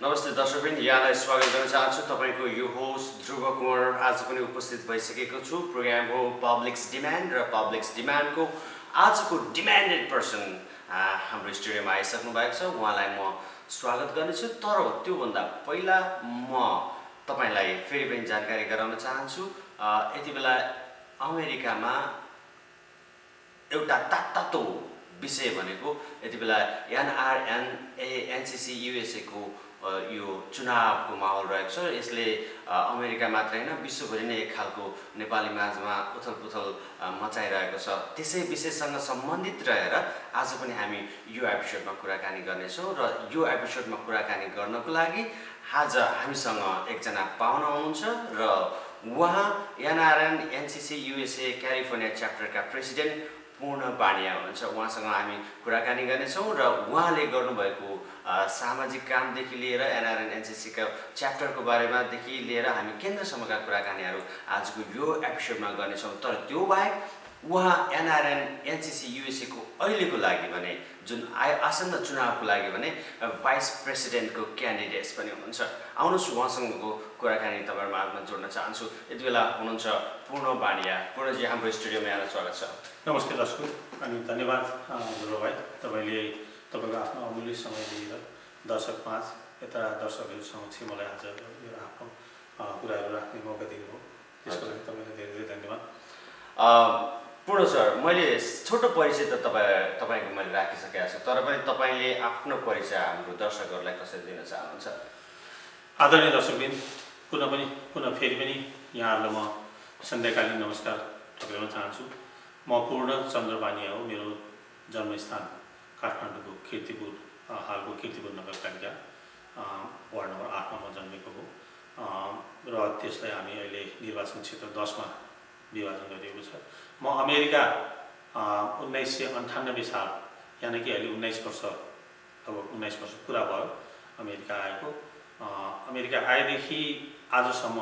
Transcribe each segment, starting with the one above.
नमस्ते दर्शकवृन्द, यहाँलाई स्वागत गर्न चाहन्छु। तपाईको यो होस्ट ध्रुव कुमार आज पनि उपस्थित भइसकेको छु। प्रोग्राम हो पब्लिक्स डिमान्ड र पब्लिक्स डिमान्डको आजको डिमान्डेड पर्सन हाम्रो स्टुडियोमा आइसक्नु भएको छ। उहाँलाई म स्वागत गर्नेछु। तर त्योभन्दा पहिला म तपाईलाई फेरि पनि जानकारी गराउन चाहन्छु। यति बेला अमेरिकामा एउटा तातो विषय भनेको यति बेला एनआरएनसी युएसए को यो चुनावको माहौल रहेको छ। यसले अमेरिका मात्र हैन विश्वभरि नै एक खालको नेपाली माझमा उथलपुथल मचाइरहेको छ। त्यसै विषयसँग सम्बन्धित रहेर आज पनि हामी यो एपिसोडमा कुराकानी गर्नेछौँ र यो एपिसोडमा कुराकानी गर्नको लागि आज हामीसँग एकजना पाहुना हुनुहुन्छ र उहाँ एनआरएन एनसीसी युएसए क्यालिफोर्निया च्याप्टरका प्रेसिडेन्ट पूर्ण बानिया हुनुहुन्छ। उहाँसँग हामी कुराकानी गर्नेछौँ र उहाँले गर्नुभएको सामाजिक कामदेखि लिएर एनआरएन एनसीसीका च्याप्टरको बारेमादेखि लिएर हामी केन्द्रसम्मका कुराकानीहरू आजको यो एपिसोडमा गर्नेछौँ। तर त्यो बाहेक उहाँ एनआरएन एनसीसी युएसएको अहिलेको लागि भने जुन आसन्न चुनावको लागि भने भाइस प्रेसिडेन्टको क्यान्डिडेट्स पनि हुनुहुन्छ। आउनुहोस् उहाँसँगको कुराकानी तपाईँहरू माझमा जोड्न चाहन्छु। यति बेला हुनुहुन्छ पूर्ण बानिया। पूर्णजी, हाम्रो स्टुडियोमा यहाँलाई स्वागत छ। नमस्ते दर्शक अनि धन्यवाद ध्रुव भाइ, तपाईँले तपाईँको आफ्नो अमूल्य समय दिएर दर्शकमाझ यता दर्शकहरू समक्ष मलाई आज यो आफ्नो कुराहरू राख्ने मौका दिनुभयो। त्यसको लागि तपाईँलाई धेरै धेरै धन्यवाद। पूर्ण सर, मैले छोटो परिचय त तपाईँको मैले राखिसकेको छु, तर पनि तपाईँले आफ्नो परिचय हाम्रो दर्शकहरूलाई कसरी दिन चाहनुहुन्छ? आदरणीय दर्शकवृन्द, पुनः फेरि पनि यहाँहरूलाई म सन्ध्याकालीन नमस्कार ठक्राउन चाहन्छु। म पूर्ण चन्द्र बानिया हो। मेरो जन्मस्थान काठमाडौँको कीर्तिपुर, हालको कीर्तिपुर नगरपालिका वार्ड नम्बर 8 मा म जन्मेको हो र त्यसलाई हामी अहिले निर्वाचन क्षेत्र 10 मा विभाजन गरिएको छ। म अमेरिका 1998 साल, यानि कि अहिले 19 वर्ष पुरा भयो अमेरिका आएको। अमेरिका आएदेखि आजसम्म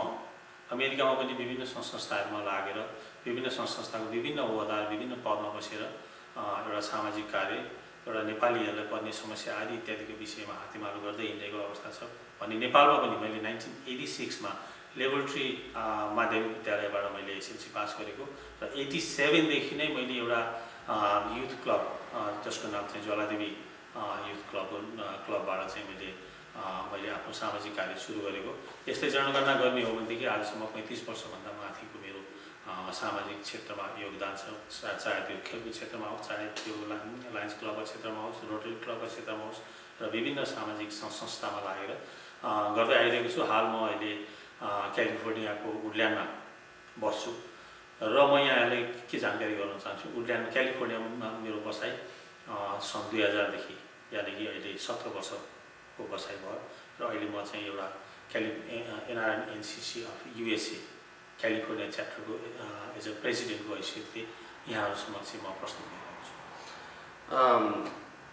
अमेरिकामा पनि विभिन्न संस्थाहरूमा लागेर विभिन्न संस्थाको विभिन्न ओहदार विभिन्न पदमा बसेर एउटा सामाजिक कार्य, एउटा नेपालीहरूलाई पर्ने समस्या आदि इत्यादिको विषयमा हातेमालो गर्दै हिँडेको अवस्था छ। भने नेपालमा पनि मैले 1986 मा लेबोरेटरी माध्यमिक विद्यालयबाट मैले एसएलसी पास गरेको र 87 देखि नै मैले एउटा युथ क्लब, जसको नाम चाहिँ ज्वालादेवी युथ क्लबबाट चाहिँ मैले आफ्नो सामाजिक कार्य सुरु गरेको। यसले जनगणना गर्ने हो भनेदेखि आजसम्म 35 वर्षभन्दा माथिको मेरो सामाजिक क्षेत्रमा योगदान छ। चाहे त्यो खेलकुद क्षेत्रमा होस्, चाहे त्यो लायन्स क्लबको क्षेत्रमा होस्, रोटरी क्लबको क्षेत्रमा होस् र विभिन्न सामाजिक संस्थामा लागेर गर्दै आइरहेको छु। हाल म अहिले क्यालिफोर्नियाको वुडल्यान्डमा बस्छु र म यहाँलाई के जानकारी गराउन चाहन्छु। वुडल्यान्ड क्यालिफोर्नियामा मेरो बसाइ सन् 2000 देखि, यानि कि अहिले 17 वर्षको बसाइ भयो र अहिले म चाहिँ एउटा NRN NCC of USA California च्याप्टरको एज अ प्रेसिडेन्टको हैसियतले यहाँहरू समक्ष म प्रस्तुत गरिरहेको छु।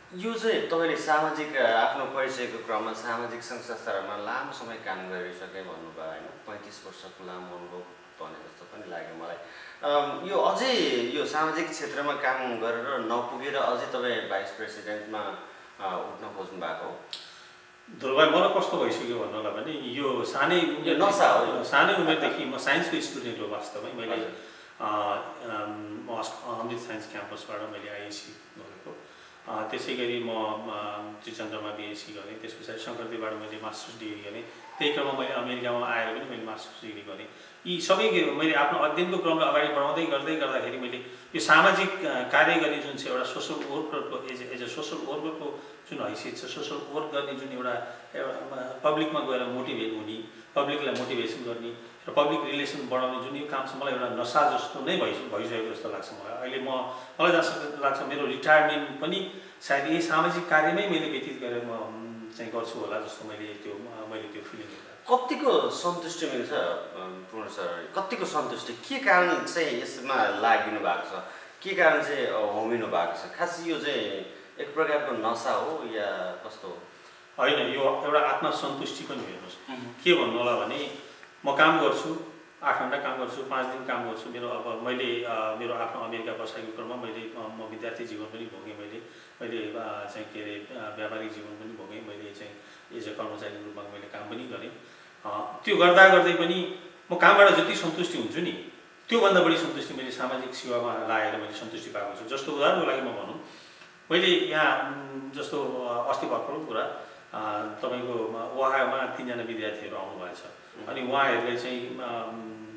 यो चाहिँ तपाईँले सामाजिक आफ्नो परिचयको क्रममा सामाजिक संस्थाहरूमा लामो समय काम गरिसके भन्नुभयो होइन? 35 वर्षको लामो अनुभव भने जस्तो पनि लाग्यो मलाई। यो अझै यो सामाजिक क्षेत्रमा काम गरेर नपुगेर अझै तपाईँ भाइस प्रेसिडेन्टमा उठ्न खोज्नु भएको हो? ध्रुवभाइ, मलाई कस्तो भइसक्यो भन्नु होला भने यो सानै नसा हो। सानै उमेरदेखि म साइन्सको स्टुडेन्ट हो वास्तवमै। मैले अमृत साइन्स क्याम्पसबाट मैले आइएससी गरेको। त्यसै गरी म त्रिचन्द्रमा बिएससी गरेँ। त्यस पछाडि शङ्करदेवबाट मैले मास्टर्स डिग्री गरेँ। त्यही क्रममा मैले अमेरिकामा आएर पनि मैले मास्टर्स डिग्री गरेँ। यी सबै मैले आफ्नो अध्ययनको क्रमलाई अगाडि बढाउँदै गर्दाखेरि मैले यो सामाजिक कार्य गर्ने जुन चाहिँ एउटा सोसल वर्करको एज अ सोसल वर्करको जुन हैसियत छ, सोसल वर्क गर्ने जुन एउटा पब्लिकमा गएर मोटिभेट हुने, पब्लिकलाई मोटिभेसन गर्ने र पब्लिक रिलेसन बढाउने जुन यो काम छ, मलाई एउटा नसा जस्तो नै भइसकेको जस्तो लाग्छ मलाई। अहिले मलाई जस्तो लाग्छ मेरो रिटायरमेन्ट पनि सायद यही सामाजिक कार्यमै मैले व्यतीत गरेर म चाहिँ गर्छु होला जस्तो मैले त्यो फिलिङ गर्छु। कतिको सन्तुष्टि मिल्छ पूर्ण सर? कतिको सन्तुष्टि के कारण चाहिँ यसमा लागिनु भएको छ? के कारण चाहिँ होमिनु भएको छ? खास यो चाहिँ एक प्रकारको नसा हो या कस्तो हो? होइन, यो एउटा आत्मसन्तुष्टि पनि हेर्नुहोस्। के भन्नु होला भने म काम गर्छु, 8 घन्टा काम गर्छु, 5 दिन काम गर्छु। मेरो अब मैले मेरो आफ्नो अमेरिका बसाइको क्रममा मैले म विद्यार्थी जीवन पनि भोगेँ, मैले चाहिँ के अरे व्यापारिक जीवन पनि भोगेँ, मैले चाहिँ एज अ कर्मचारी रूपमा मैले काम पनि गरेँ। त्यो गर्दा गर्दै पनि म कामबाट जति सन्तुष्टि हुन्छु नि, त्योभन्दा बढी सन्तुष्टि मैले सामाजिक सेवामा लाएर मैले सन्तुष्टि पाएको छु। जस्तो उदाहरणको लागि म भनौँ, मैले यहाँ जस्तो अस्ति भर्खरको कुरा, तपाईँको ओहायोमा 3 जना विद्यार्थीहरू आउनुभएछ। अनि उहाँहरूले चाहिँ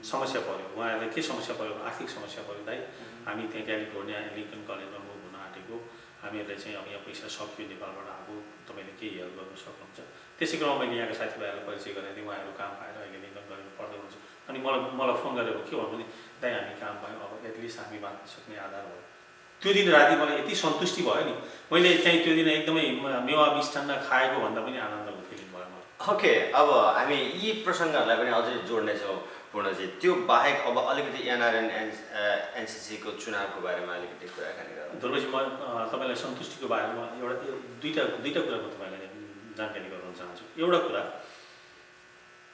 समस्या पऱ्यो, उहाँहरूलाई के समस्या पऱ्यो, आर्थिक समस्या पऱ्यो। दाइ हामी त्यहाँ क्यालिफोर्निया लिङ्कन कलेजमा मुभ हुन आँटेको, हामीहरूलाई चाहिँ अब यहाँ पैसा सक्यो नेपालबाट, अब तपाईँले केही हेल्प गर्नु सक्नुहुन्छ। त्यसै क्रममा मैले यहाँका साथीभाइहरूलाई परिचय गराइदिएँ, उहाँहरू काम पाएर अहिले लिङ्कन कलेजमा पढ्दै हुनुहुन्छ। अनि मलाई फोन गरेर के भन्नु भने, दाइ हामी काम पायौँ, अब एटलिस्ट हामी बाँच्न सक्ने आधार भयो। त्यो दिन राति मलाई यति सन्तुष्टि भयो नि, मैले चाहिँ त्यो दिन एकदमै मेवा मिष्टान्न खाएको भन्दा पनि आनन्दको फिलिङ भयो मलाई। ओके, अब हामी यी प्रसङ्गहरूलाई पनि अझै जोड्नेछौँ पूर्णजी। त्यो बाहेक अब अलिकति एनआरएन एनसिसीको चुनावको बारेमा अलिकति कुराकानी गरौँ। ध्रुवजी, म तपाईँलाई सन्तुष्टिको बारेमा दुईवटा कुरा म तपाईँलाई जानकारी गराउन चाहन्छु। एउटा कुरा,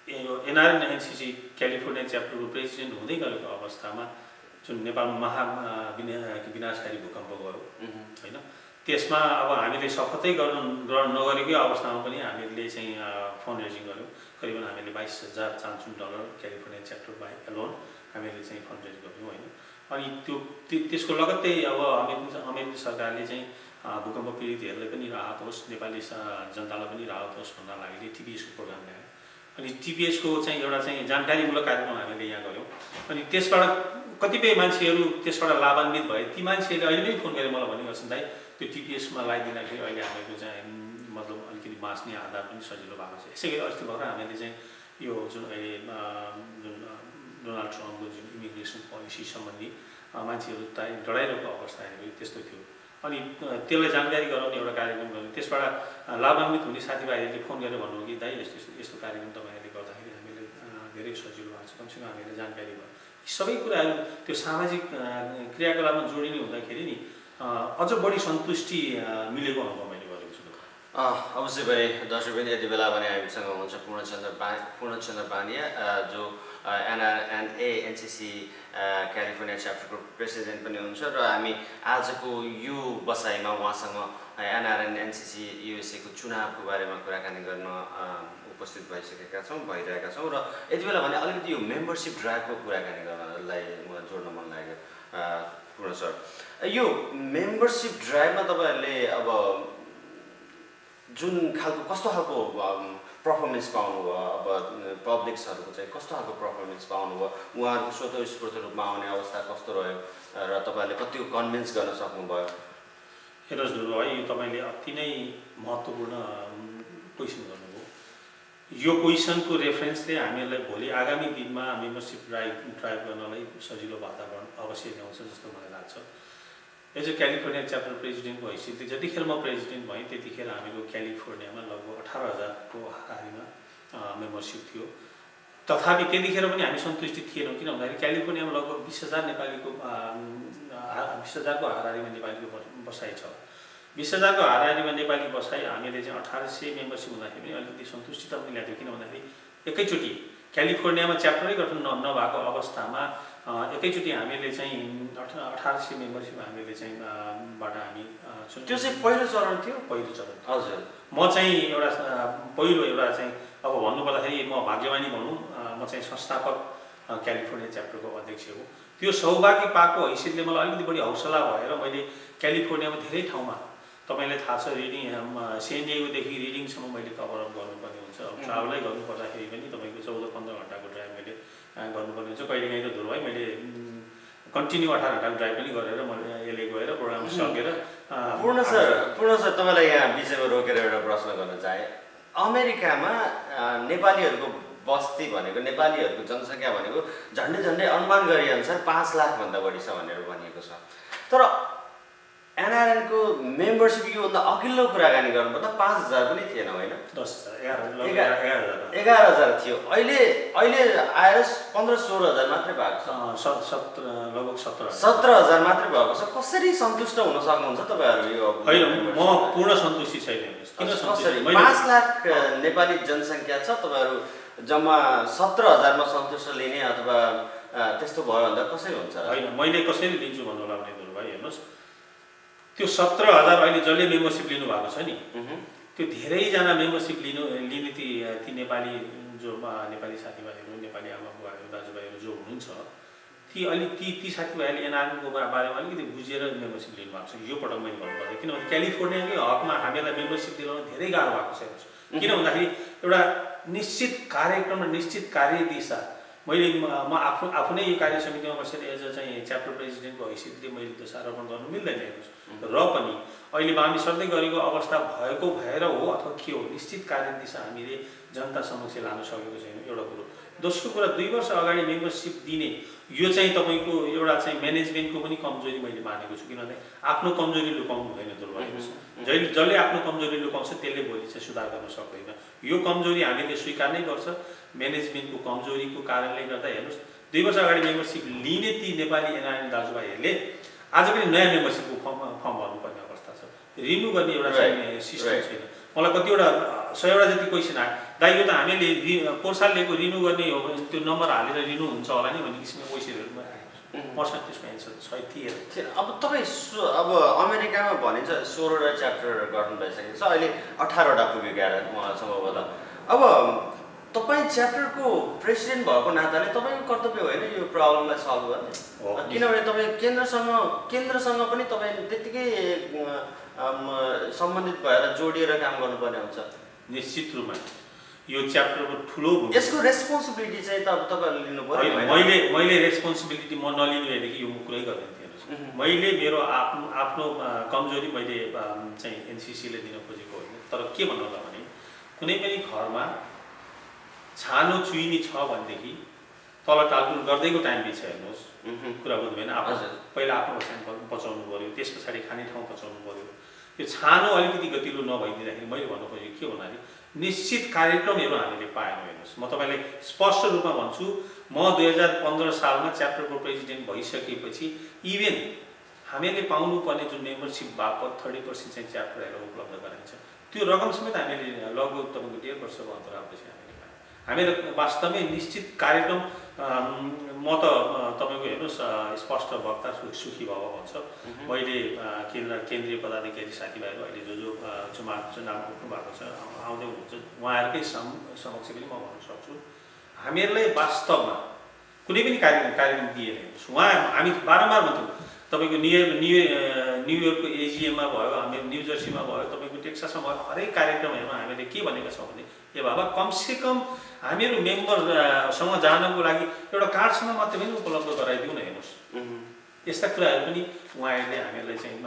यो एनआरएन एनसिसी क्यालिफोर्निया च्याप्टरको प्रेसिडेन्ट हुँदै गरेको अवस्थामा जुन नेपालमा विनाशकारी भूकम्प गयो होइन, त्यसमा अब हामीले शपथै ग्रहण नगरेकै अवस्थामा पनि हामीले चाहिँ फन्ड रेजिङ गऱ्यौँ। करिबन हामीले $22,000 क्यालिफोर्निया च्याप्टर बाई एलोन हामीले चाहिँ फन्ड रेज गऱ्यौँ होइन। अनि त्यसको लगत्तै अब अमेरिकी सरकारले चाहिँ भूकम्प पीडितहरूलाई पनि राहत होस्, नेपाली जनतालाई पनि राहत होस् भन्दा लागि टिपिएसको प्रोग्राम ल्यायो। अनि टिपिएसको चाहिँ एउटा चाहिँ जानकारीमूलक कार्यक्रम हामीले यहाँ गऱ्यौँ। अनि त्यसबाट कतिपय मान्छेहरू त्यसबाट लाभान्वित भए। ती मान्छेहरूले अहिले पनि फोन गरेर मलाई भन्ने गर्छन्, दाइ त्यो टिपिएसमा लगाइदिँदाखेरि अहिले हामीहरूको चाहिँ मतलब अलिकति बाँच्ने आधार पनि सजिलो भएको छ। यसै गरी अस्ति भर्खर हामीले चाहिँ यो जुन अहिले जुन डोनाल्ड ट्रम्पको जुन इमिग्रेसन पोलिसी सम्बन्धी मान्छेहरू डराइरहेको अवस्थाहरू त्यस्तो थियो। अनि त्यसलाई जानकारी गराउने एउटा कार्यक्रम गऱ्यौँ। त्यसबाट लाभान्वित हुने साथीभाइहरूले फोन गरेर भन्नुभयो कि दाइ यस्तो कार्यक्रम तपाईँहरूले गर्दाखेरि हामीले धेरै सजिलो भएको छ, कमसेकम हामीले जानकारी भयो। सबै कुराहरू त्यो सामाजिक क्रियाकलापमा जोडिने हुँदाखेरि नि अझ बढी सन्तुष्टि मिलेको अनुभव मैले गरेको छु। अवश्य पनि दर्शक पनि यति बेला भने हामीसँग हुनुहुन्छ पूर्णचन्द्र बानिया, जो एनआरएनए एनसिसी क्यालिफोर्निया च्याप्टरको प्रेसिडेन्ट पनि हुनुहुन्छ। र हामी आजको यो बसाइमा उहाँसँग एनआरएन एनसिसी युएसएको चुनावको बारेमा कुराकानी गर्न उपस्थित भइरहेका छौँ। र यति बेला भने अलिकति यो मेम्बरसिप ड्राइभको कुराकानी गर्नलाई मलाई जोड्न मन लाग्यो। पूर्ण सर, यो मेम्बरसिप ड्राइभमा तपाईँहरूले अब जुन कस्तो खालको पर्फर्मेन्स पाउनुभयो, अब पब्लिक्सहरूको चाहिँ कस्तो खालको पर्फर्मेन्स पाउनुभयो, उहाँहरूको स्वतःस्फूर्त रूपमा आउने अवस्था कस्तो रह्यो र तपाईँहरूले कतिको कन्भिन्स गर्न सक्नुभयो? हेर्नुहोस् ध्रुव भाइ, यो तपाईँले अति नै महत्त्वपूर्ण क्वेसन गर्नुभयो। यो क्वेसनको रेफरेन्सले हामीहरूलाई भोलि आगामी दिनमा मेम्बरसिप ड्राइभ गर्नलाई सजिलो वातावरण अवश्य ल्याउँछ जस्तो मलाई लाग्छ। एज अ क्यालिफोर्निया च्याप्टर प्रेसिडेन्टको हैसियतले जतिखेर म प्रेसिडेन्ट भएँ त्यतिखेर हामीको क्यालिफोर्नियामा लगभग 18,000को हाराहारीमा मेम्बरसिप थियो। तथापि त्यतिखेर पनि हामी सन्तुष्टि थिएनौँ, किन भन्दाखेरि क्यालिफोर्नियामा लगभग 20,000 नेपालीको 20,000को हाराहारीमा नेपालीको बसाइ छ। 20,000को हाराहारीमा नेपाली बसाइ हामीले चाहिँ 1800 मेम्बरसिप हुँदाखेरि पनि अलिकति सन्तुष्टि त पनि ल्याएको थियो। किन भन्दाखेरि एकैचोटि क्यालिफोर्नियामा च्याप्टरै गठन नभएको अवस्थामा एकैचोटि हामीले चाहिँ 1800 मेम्बरसिप हामीले चाहिँ बाट हामी त्यो चाहिँ पहिलो चरण थियो। पहिलो चरण हजुर। म चाहिँ पहिलो एउटा चाहिँ अब भन्नुपर्दाखेरि म भाग्यमानी भनौँ, म चाहिँ संस्थापक क्यालिफोर्निया च्याप्टरको अध्यक्ष हो। त्यो सौभाग्य पाएको हैसियतले मलाई अलिकति बढी हौसला भएर मैले क्यालिफोर्नियामा धेरै ठाउँमा, तपाईँलाई थाहा छ, सेन डिएगोदेखि रिडिङसम्म मैले कभरअप गर्नुपर्ने हुन्छ। ट्राभलै गर्नुपर्दाखेरि पनि तपाईँको 14-15 घन्टाको ड्राइभ मैले गर्नुपर्ने हुन्छ। कहिलेकाहीँ त ध्रुव भाइ मैले कन्टिन्यू 18 घन्टाको ड्राइभ पनि गरेर मैले यसले गएर प्रोग्राम सकेर। पूर्ण सर तपाईँलाई यहाँ बिचमा रोकेर एउटा प्रश्न गर्न चाहे। अमेरिकामा नेपालीहरूको बस्ती भनेको, नेपालीहरूको जनसङ्ख्या भनेको झन्डै अनुमान गरे अनुसार 5 लाखभन्दा बढी छ भनेर भनिएको छ। तर एनआरएनको मेम्बरसिप योभन्दा अघिल्लो कुराकानी गर्नुपर्दा 5,000 पनि थिएन होइन, 11,000 थियो। अहिले आएर 15-16,000 मात्रै भएको छ। लगभग 17,000 मात्रै भएको छ। कसरी सन्तुष्ट हुन सक्नुहुन्छ तपाईँहरू? यो होइन, म पूर्ण सन्तुष्टि छैन। किन कसरी 5 लाख नेपाली जनसङ्ख्या छ, तपाईँहरू जम्मा 17,000 मा सन्तुष्ट लिने अथवा त्यस्तो भयो भन्दा कसरी हुन्छ? होइन, मैले कसरी लिन्छु भन्नु होला भने भाइ हेर्नुहोस्, त्यो 17,000 अहिले जसले मेम्बरसिप लिनु भएको छ नि, त्यो धेरैजना मेम्बरसिप लिने ती नेपाली जो नेपाली साथीभाइहरू, नेपाली आमा बुवाहरू, दाजुभाइहरू जो हुनुहुन्छ, ती साथीभाइहरूले एनआरएनको बारेमा अलिकति बुझेर मेम्बरसिप लिनु भएको छ। यो पटक मैले भन्नुपर्छ, किनभने क्यालिफोर्नियाकै हकमा हामीलाई मेम्बरसिप दिलाउन धेरै गाह्रो भएको छ। किन भन्दाखेरि एउटा निश्चित कार्यक्रम र निश्चित कार्यदिशा, म आफू नै यो कार्य समितिमा बसेर एज अ चाहिँ च्याप्टर प्रेसिडेन्टको हैसियतले मैले दोषारोपण गर्नु मिल्दैन हेर्नुहोस्। र पनि अहिले हामी सर्दै गरेको अवस्था भएको भएर हो अथवा के हो, निश्चित कार्यदिशा हामीले जनता समक्ष लान सकेको छैन, एउटा कुरो। दोस्रो कुरा, 2 वर्ष अगाडि मेम्बरसिप दिने यो चाहिँ तपाईँको एउटा चाहिँ म्यानेजमेन्टको पनि कमजोरी मैले मानेको छु। किनभने आफ्नो कमजोरी लुकाउनु हुँदैन दुर्भाग्यवश। जसले आफ्नो कमजोरी लुकाउँछ त्यसले भोलि चाहिँ सुधार गर्न सक्दैन। यो कमजोरी हामीले स्वीकार नै गर्छ। म्यानेजमेन्टको कमजोरीको कारणले गर्दा हेर्नुहोस्, 2 वर्ष अगाडि मेम्बरसिप लिने ती नेपाली एनआरएन दाजुभाइहरूले आज पनि नयाँ मेम्बरसिपको फर्म भर्नुपर्ने अवस्था छ। रिन्यू गर्ने एउटा चाहिँ सिस्टम छैन। मलाई कतिवटा 100 वटा जति क्वेसन आयो, दाइ यो त हामीले पोहोर साल लिएको रिन्यू गर्ने हो भने त्यो नम्बर हालेर रिन्यू हुन्छ होला नि भन्ने किसिमको क्वेसनहरू मसँग त्यसको एन्सर थिएन। अब तपाईँ अब अमेरिकामा भनिन्छ 16वटा च्याप्टर गर्नु भइसकेको छ, अहिले 18वटा पुग्यो ग्यारेज मलाई सम्भवतः। अब तपाईँ च्याप्टरको प्रेसिडेन्ट भएको नाताले तपाईँको कर्तव्य होइन यो प्रब्लमलाई सल्भ गर्ने? किनभने तपाईँ केन्द्रसँग पनि तपाईँ त्यत्तिकै सम्बन्धित भएर जोडिएर काम गर्नुपर्ने हुन्छ। निश्चित रूपमा यो च्याप्टरको ठुलो यसको रेस्पोन्सिबिलिटी चाहिँ तपाईँहरूले लिनु पर्यो। मैले रेस्पोन्सिबिलिटी म नलिनु हेरेदेखि यो कुरै गर्दैन थिएन। मैले मेरो आफ्नो कमजोरी मैले चाहिँ एनसिसीले दिन खोजेको होइन। तर के भन्नु होला भने, कुनै पनि घरमा छानो चुइनी छ भनेदेखि तल टालटुल गर्दैको टाइम बिच हेर्नुहोस्, कुरा बुझ्दैन। पहिला आफ्नो ओछ्यान बचाउनु पऱ्यो, त्यस पछाडि खाने ठाउँ बचाउनु पऱ्यो। यो छानो अलिकति गतिलो नभइदिँदाखेरि मैले भन्नु खोजेको के भन्दाखेरि निश्चित कार्यक्रमहरू हामीले पाएनौँ। हेर्नुहोस्, म तपाईँलाई स्पष्ट रूपमा भन्छु, म 2015 सालमा च्याप्टरको प्रेसिडेन्ट भइसकेपछि इभेन हामीले पाउनुपर्ने जुन मेम्बरसिप बापत 30% चाहिँ च्याप्टरहरूलाई उपलब्ध गराइन्छ, त्यो रकम समेत हामीले लगभग तपाईँको 1.5 वर्षको अन्तरालपछि हामीले वास्तवमै निश्चित कार्यक्रम। म त तपाईँको हेर्नुहोस्, स्पष्ट वक्ता सुखी भव भन्छ। मैले केन्द्रीय पदाधिकारी साथीभाइहरू अहिले जो चुनाव उठ्नु भएको छ, आउँदै हुनुहुन्छ, उहाँहरूकै समक्ष पनि म भन्न सक्छु, हामीहरूलाई वास्तवमा कुनै पनि कार्यक्रम दिएन। हामी बारम्बार भन्छौँ, तपाईँको न्युयोर्कको एजिएममा भयो, हामी न्यू जर्सीमा भयो, तपाईँको टेक्सासमा भयो, हरेक कार्यक्रमहरूमा हामीले के भनेका छौँ भने, ए बाबा कमसेकम हामीहरू मेम्बरसँग जानको लागि एउटा कार्डसँग मात्रै पनि उपलब्ध गराइदिउँ न। हेर्नुहोस्, यस्ता कुराहरू पनि उहाँहरूले हामीहरूलाई चाहिँ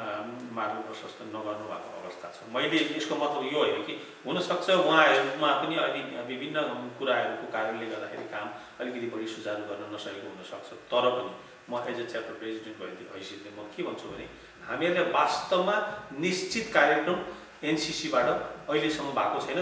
मार्ग प्रशस्त नगर्नु भएको अवस्था छ। मैले यसको मतलब यो होइन कि हुनसक्छ उहाँहरूमा पनि अलि विभिन्न कुराहरूको कारणले गर्दाखेरि काम अलिकति बढी सुचारू गर्न नसकेको हुनसक्छ। तर पनि म एज अ च्याप्टर प्रेसिडेन्ट भएको हैसियतले म के भन्छु भने, हामीहरूले वास्तवमा निश्चित कार्यक्रम एनसिसीबाट अहिलेसम्म भएको छैन।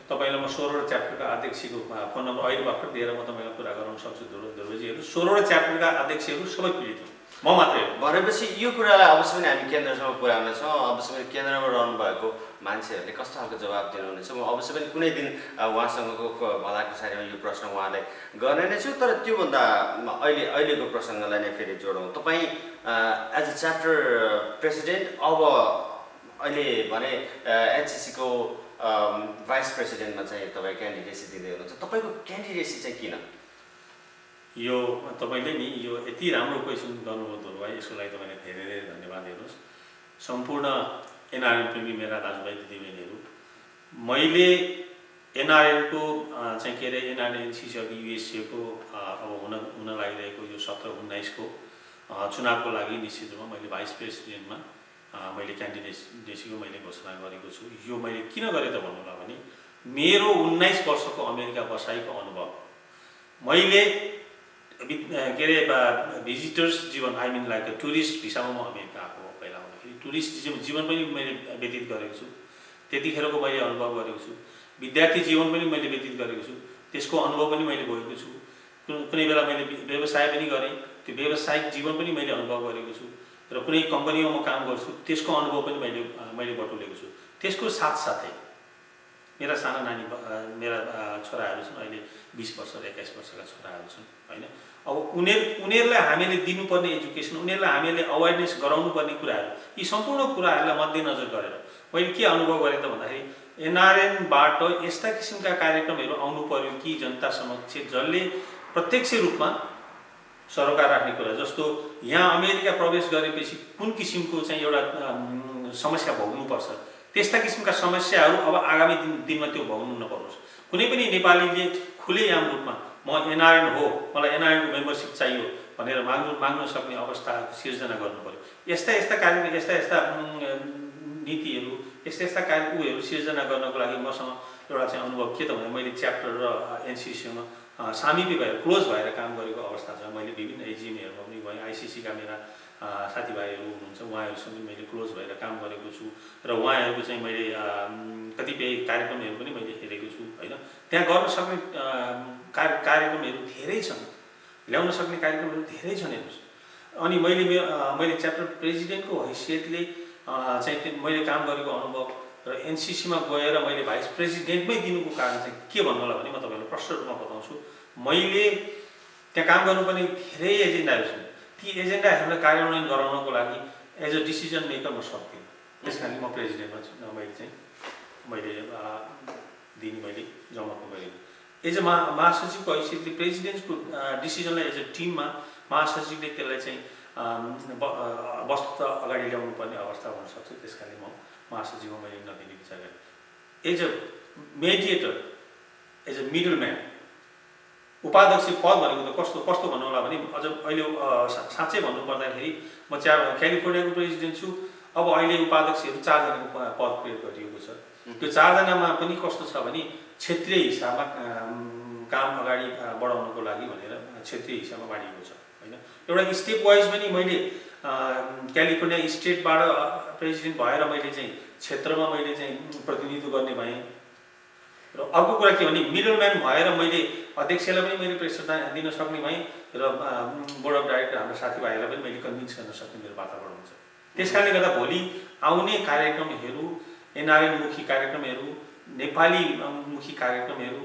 तपाईँलाई म 16वटा च्याप्टरका अध्यक्षको फोन नम्बर अहिले भर्खर दिएर म तपाईँलाई कुरा गराउन सक्छु। ध्रुवजीहरू 16वटा च्याप्टरका अध्यक्षहरू सबै पीडित हुन्, म मात्रै हो। भनेपछि यो कुरालाई अवश्य पनि हामी केन्द्रसम्म पुर्याउनेछौँ। अवश्य पनि केन्द्रमा रहनु भएको मान्छेहरूले कस्तो खालको जवाब दिनुहुनेछ, म अवश्य पनि कुनै दिन उहाँसँगको भलाकुसारीमा यो प्रश्न उहाँलाई गर्ने नै छु। तर त्योभन्दा अहिलेको प्रसङ्गलाई नै फेरि जोडौँ। तपाईँ एज अ च्याप्टर प्रेसिडेन्ट, अब अहिले भने एनसिसीको भाइस प्रेसिडेन्टमा चाहिँ तपाईँ क्यान्डिडेसी दिँदै हुनुहुन्छ। तपाईँको क्यान्डिडेसी चाहिँ किन? यो तपाईँले नि यो यति राम्रो क्वेसन गर्नुभयो धुर्भाइ, यसको लागि तपाईँलाई धेरै धेरै धन्यवाद। हेर्नुहोस्, सम्पूर्ण एनआरएन प्रेमी मेरा दाजुभाइ दिदीबहिनीहरू, मैले एनआरएनको चाहिँ के अरे एनआरएन एनसिसी अघि युएसएको अब हुन लागिरहेको यो 17-19 को चुनावको लागि निश्चित रूपमा मैले भाइस प्रेसिडेन्टमा मैले क्यान्डिडेसीको मैले घोषणा गरेको छु। यो मैले किन गरेँ त भन्नुलाई भने, मेरो 19 वर्षको अमेरिका बसाइको अनुभव, मैले के अरे भिजिटर्स जीवन, आई मिन लाइक टुरिस्ट भिसामा म अमेरिका आएको हो। पहिला आउँदाखेरि टुरिस्ट जीवन पनि मैले व्यतीत गरेको छु, त्यतिखेरको मैले अनुभव गरेको छु। विद्यार्थी जीवन पनि मैले व्यतीत गरेको छु, त्यसको अनुभव पनि मैले भोगेको छु। कुनै बेला मैले व्यवसाय पनि गरेँ, त्यो व्यावसायिक जीवन पनि मैले अनुभव गरेको छु। र कुनै कम्पनीमा म काम गर्छु, त्यसको अनुभव पनि मैले बटुलेको छु। त्यसको साथसाथै मेरा साना नानी मेरा छोराहरू छन् अहिले 20 वर्ष र 21 वर्षका छोराहरू छन् हैन। अब उनीहरूलाई हामीले दिनुपर्ने एजुकेसन, उनीहरूलाई हामीले अवेरनेस गराउनुपर्ने कुराहरू, यी सम्पूर्ण कुराहरूलाई मध्यनजर गरेर मैले के अनुभव गरेँ त भन्दाखेरि एनआरएनबाट यस्ता किसिमका कार्यक्रमहरू आउनु पर्यो कि जनता समक्ष जसले प्रत्यक्ष रूपमा सरोकार राख्ने कुरा, जस्तो यहाँ अमेरिका प्रवेश गरेपछि कुन किसिमको चाहिँ एउटा समस्या भोग्नुपर्छ, त्यस्ता किसिमका समस्याहरू अब आगामी दिनमा त्यो भोग्नु नपरोस्। कुनै पनि नेपालीले खुलेआम रूपमा म एनआरएन हो, मलाई एनआरएनको मेम्बरसिप चाहियो भनेर माग्न सक्ने अवस्था सिर्जना गर्नु पर्यो। यस्ता कार्यक्रम, यस्ता नीतिहरू, यस्ता कार्यहरू सिर्जना गर्नको लागि मसँग एउटा चाहिँ अनुभव के त भने मैले च्याप्टर र एनसिसीमा सामिप्य भएर क्लोज भएर काम गरेको अवस्था छ। मैले विभिन्न एजिएमहरूमा पनि भएँ, आइसिसीका मेरा साथीभाइहरू हुनुहुन्छ, उहाँहरूसँग मैले क्लोज भएर काम गरेको छु र उहाँहरूको चाहिँ मैले कतिपय कार्यक्रमहरू पनि मैले हेरेको छु हैन। त्यहाँ गर्न सक्ने कार्यक्रमहरू धेरै छन्, ल्याउन सक्ने कार्यक्रमहरू धेरै छन् हेर्नुहोस्। अनि मैले च्याप्टर प्रेसिडेन्टको हैसियतले चाहिँ मैले काम गरेको अनुभव र एनसिसीमा गएर मैले भाइस प्रेसिडेन्टमै दिनुको कारण चाहिँ के भन्नु होला भने म तपाईँलाई प्रष्ट रूपमा बताउँछु। मैले त्यहाँ काम गर्नुपर्ने धेरै एजेन्डाहरू छन्, ती एजेन्डाहरूलाई कार्यान्वयन गराउनको लागि एज अ डिसिजन मेकर म सक्दिनँ। त्यस कारण म प्रेसिडेन्टमा छु, मैले दिने मैले जमर्को गरेको एज अ महासचिवको हैसियतले प्रेसिडेन्टको डिसिजनलाई एज अ टिममा महासचिवले त्यसलाई चाहिँ वस्तुतः अगाडि ल्याउनु पर्ने अवस्था हुनसक्छ। त्यस कारण म महासचिवमा मैले नदिने विचार गरेँ। As a mediator, as a middle man, उपाध्यक्ष पद भनेको त कस्तो भन्नु होला भने अझ अहिले साँच्चै भन्नुपर्दाखेरि म क्यालिफोर्नियाको प्रेसिडेन्ट छु। अब अहिले उपाध्यक्षहरू 4 जनाको पद क्रिएट गरिएको छ। त्यो 4 जनामा पनि कस्तो छ भने क्षेत्रीय हिसाबमा काम अगाडि बढाउनको लागि भनेर क्षेत्रीय हिसाबमा बाँडिएको छ हैन। एउटा स्टेप वाइज पनि मैले क्यालिफोर्निया स्टेटबाट प्रेसिडेन्ट भएर मैले चाहिँ क्षेत्रमा मैले चाहिँ प्रतिनिधित्व गर्ने भएँ। र अर्को कुरा के भने मिडल म्यान भएर मैले अध्यक्षलाई पनि मैले प्रेसर दिन सक्ने भएँ र बोर्ड अफ डाइरेक्टर हाम्रो साथीभाइहरूलाई पनि मैले कन्भिन्स गर्न सक्ने मेरो वातावरण हुन्छ। त्यस कारणले गर्दा भोलि आउने कार्यक्रमहरू, एनआरएन मुखी कार्यक्रमहरू, नेपाली मुखी कार्यक्रमहरू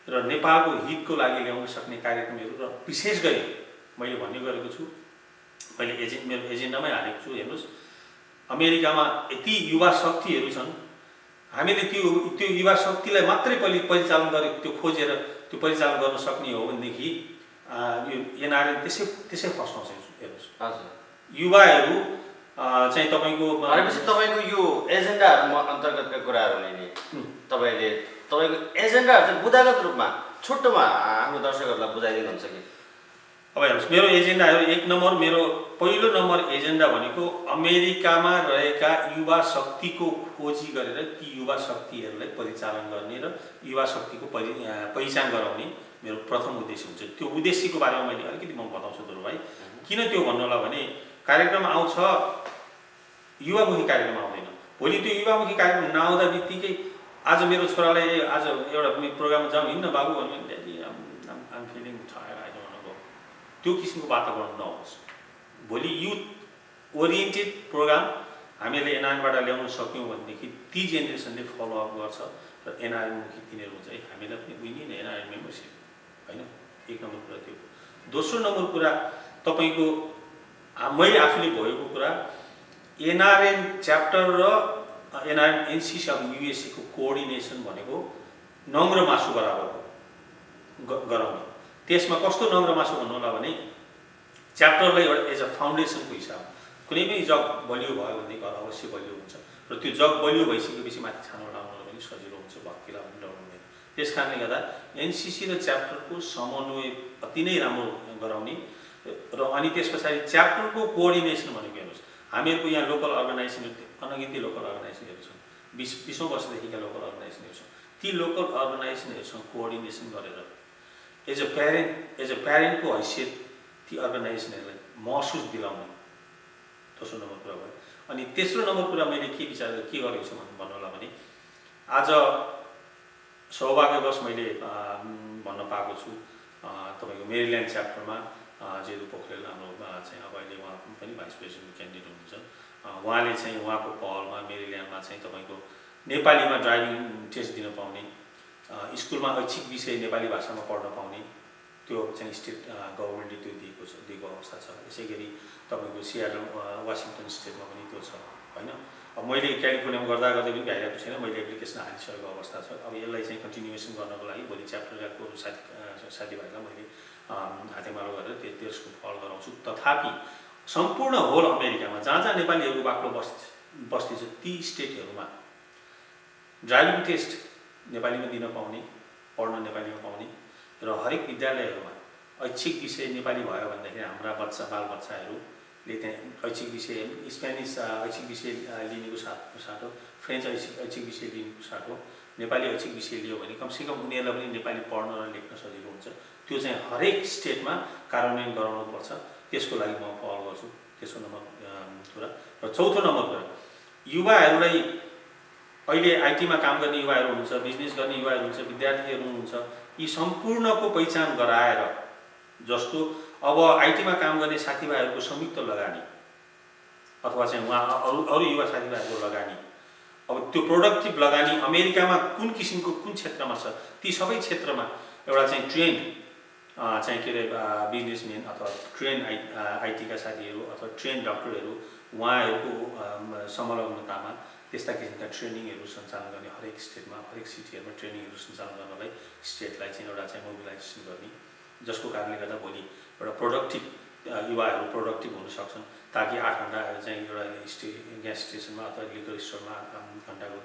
र नेपालको हितको लागि ल्याउन सक्ने कार्यक्रमहरू र विशेष गरी मैले भन्ने गरेको छु, मैले मेरो एजेन्डामै हालेको छु। हेर्नुहोस्, अमेरिकामा यति युवा शक्तिहरू छन्, हामीले त्यो युवा शक्तिलाई मात्रै परिचालन गरेर त्यो खोजेर त्यो परिचालन गर्न सक्ने हो भनेदेखि यो एनआरएन त्यसै फस्टाउँछ। हेर्नुहोस्, हजुर, युवाहरू चाहिँ तपाईँको भनेपछि तपाईँको यो एजेन्डाहरू अन्तर्गतका कुराहरू नि तपाईँको एजेन्डाहरू चाहिँ बुदागत रूपमा छोटोमा हाम्रो दर्शकहरूलाई बुझाइदिनुहुन्छ कि? अब हेर्नुहोस्, मेरो एजेन्डाहरू 1 नम्बर, मेरो पहिलो नम्बर एजेन्डा भनेको अमेरिकामा रहेका युवा शक्तिको खोजी गरेर ती युवा शक्तिहरूलाई परिचालन गर्ने र युवा शक्तिको पहिचान गराउने मेरो प्रथम उद्देश्य हुन्छ। त्यो उद्देश्यको बारेमा मैले अलिकति म बताउँछु दुरु भाइ। किन त्यो भन्नु होला भने कार्यक्रम आउँछ, युवामुखी कार्यक्रम आउँदैन। भोलि त्यो युवामुखी कार्यक्रम नआउँदा बित्तिकै आज मेरो छोरालाई आज एउटा प्रोग्राममा जाउँ हिँड्न बाबु भन्यो भने daddy I'm feeling tired, I don't want to go, त्यो किसिमको वातावरण नहोस्। भोलि युथ ओरिएन्टेड प्रोग्राम हामीले एनआरएनबाट ल्याउन सक्यौँ भनेदेखि ती जेनेरेसनले फलोअप गर्छ र एनआरएनमुखी तिनीहरू हुन्छ। हामीलाई पनि विनिन एनआरएन मेम्बरसिप होइन, 1 नम्बर कुरा त्यो। दोस्रो नम्बर कुरा तपाईँको मैले आफूले भएको कुरा, एनआरएन च्याप्टर र एनआरएन एनसिसी अब युएससीको कोअर्डिनेसन भनेको नङ्ग्र मासु बराबर गराउने। त्यसमा कस्तो नङ्ग्र मासु भन्नु होला भने च्याप्टरलाई एउटा एज अ फाउन्डेसनको हिसाब, कुनै पनि जग बलियो भयो भने घर अवश्य बलियो हुन्छ र त्यो जग बलियो भइसकेपछि माथि छानो लाउन पनि सजिलो हुन्छ, भक्तिला पनि लगाउँदैन। त्यस कारणले गर्दा एनसिसी र च्याप्टरको समन्वय अति नै राम्रो गराउने र अनि त्यस पछाडि च्याप्टरको कोअर्डिनेसन भनेको हेर्नुहोस्, हामीहरूको यहाँ लोकल अर्गनाइजेसनहरू अनगिन्ती लोकल अर्गनाइजेसनहरू छन्, 20 वर्षदेखिका लोकल अर्गनाइजेसनहरू छन्। ती लोकल अर्गनाइजेसनहरूसँग कोअर्डिनेसन गरेर एज अ प्यारेन्टको हैसियत ती अर्गनाइजेसनहरूलाई महसुस दिलाउने दोस्रो नम्बर कुरा भयो। अनि तेस्रो नम्बर कुरा मैले के गरेको छु भन्नु होला भने आज सौभाग्यवश मैले भन्न पाएको छु तपाईँको मेरील्यान्ड च्याप्टरमा जेदु पोखरेल हाम्रो चाहिँ अब अहिले उहाँ पनि भाइस प्रेसिडेन्ट क्यान्डिडेट हुनुहुन्छ। उहाँले चाहिँ उहाँको पहलमा मेरील्यान्डमा चाहिँ तपाईँको नेपालीमा ड्राइभिङ टेस्ट दिन पाउने, स्कुलमा ऐच्छिक विषय नेपाली भाषामा पढ्न पाउने, त्यो चाहिँ स्टेट गभर्मेन्टले त्यो दिएको अवस्था छ। यसै गरी तपाईँको सियाटल वासिङटन स्टेटमा पनि त्यो छ होइन। अब मैले क्यालिफोर्नियामा गर्दा गर्दै पनि भ्याइरहेको छैन, मैले एप्लिकेसन हालिसकेको अवस्था छ। अब यसलाई चाहिँ कन्टिन्युएसन गर्नको लागि भोलि च्याप्टरको साथीभाइलाई मैले हातेमालो गरेर त्यसको फल गराउँछु। तथापि सम्पूर्ण होल अमेरिकामा जहाँ जहाँ नेपालीहरूको बाक्लो बस्ती छ ती स्टेटहरूमा ड्राइभिङ टेस्ट नेपालीमा दिन पाउने, पढ्न नेपालीमा पाउने र हरेक विद्यालयहरूमा ऐच्छिक विषय नेपाली भयो भनेदेखि हाम्रा बालबच्चाहरूले त्यहाँ ऐच्छिक विषय स्पेनिस ऐच्छिक विषय लिनेको साटो, फ्रेन्च ऐच्छिक विषय लिनेको साटो नेपाली ऐच्छिक विषय लियो भने कमसेकम उनीहरूलाई पनि नेपाली पढ्न र लेख्न सजिलो हुन्छ। त्यो चाहिँ हरेक स्टेटमा कार्यान्वयन गराउनुपर्छ। त्यसको लागि म पहल गर्छु। तेस्रो नम्बर कुरा। र चौथो नम्बर कुरा, युवाहरूलाई अहिले आइटीमा काम गर्ने युवाहरू हुनुहुन्छ, बिजनेस गर्ने युवाहरू हुन्छ, विद्यार्थीहरू हुनुहुन्छ, यी सम्पूर्णको पहिचान गराएर, जस्तो अब आइटीमा काम गर्ने साथीभाइहरूको संयुक्त लगानी अथवा चाहिँ उहाँ अरू युवा साथीभाइहरूको लगानी, अब त्यो प्रोडक्टिभ लगानी अमेरिकामा कुन किसिमको कुन क्षेत्रमा छ, ती सबै क्षेत्रमा एउटा चाहिँ ट्रेन चाहिँ के अरे बिजनेसम्यान अथवा ट्रेन आइटीका साथीहरू अथवा ट्रेन डक्टरहरू उहाँहरूको संलग्नतामा त्यस्ता किसिमका ट्रेनिङहरू सञ्चालन गर्ने हरेक स्टेटमा हरेक सिटीहरूमा ट्रेनिङहरू सञ्चालन गर्नलाई स्टेटलाई चाहिँ एउटा चाहिँ मोबिलाइजेसन गर्ने, जसको कारणले गर्दा भोलि एउटा प्रोडक्टिभ युवाहरू प्रोडक्टिभ हुन सक्छन्, ताकि 8 घण्टा चाहिँ एउटा ग्यास स्टेसनमा अथवा लिकर स्टोरमा घन्टाको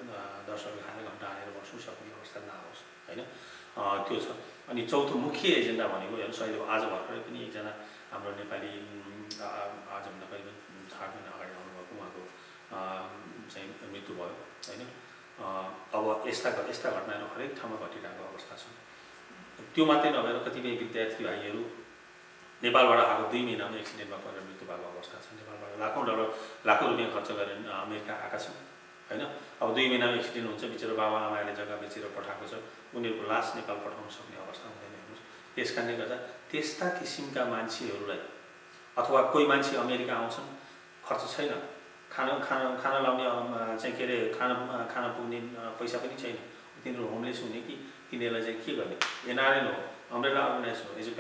10 रुपियाँ खाने घन्टा हालेर बस्नु सक्ने अवस्था नआओस् होइन। त्यो छ। अनि चौथो मुख्य एजेन्डा भनेको हेर्नुहोस्, अहिले आज भर्खरै पनि एकजना हाम्रो नेपाली आजभन्दा पहिले 8 महिना अगाडि आउनुभएको उहाँको चाहिँ मृत्यु भयो होइन। अब यस्ता घटनाहरू हरेक ठाउँमा घटिरहेको अवस्था छ। त्यो मात्रै नभएर कतिपय विद्यार्थी भाइहरू नेपालबाट आएको 2 महिनामा एक्सिडेन्टमा परेर मृत्यु भएको अवस्था छ। नेपालबाट लाखौँ रुपियाँ खर्च गरेर अमेरिका आएका छन् होइन। अब 2 महिनामा एक्सिडेन्ट हुन्छ, बिचरा बाबा आमाले जग्गा बेचेर पठाएको छ, उनीहरूको लास नेपाल पठाउन सक्ने अवस्था हुँदैन। हेर्नुहोस्, त्यस कारणले गर्दा त्यस्ता किसिमका मान्छेहरूलाई अथवा कोही मान्छे अमेरिका आउँछन्, खर्च छैन, खाना लाउने चाहिँ के अरे खाना पुग्ने पैसा पनि छैन, तिनीहरू होमलेस हुने कि तिनीहरूलाई चाहिँ के गर्ने? एनआरएन हो, अम्ब्रेला अर्गनाइजेसन हो, एज अ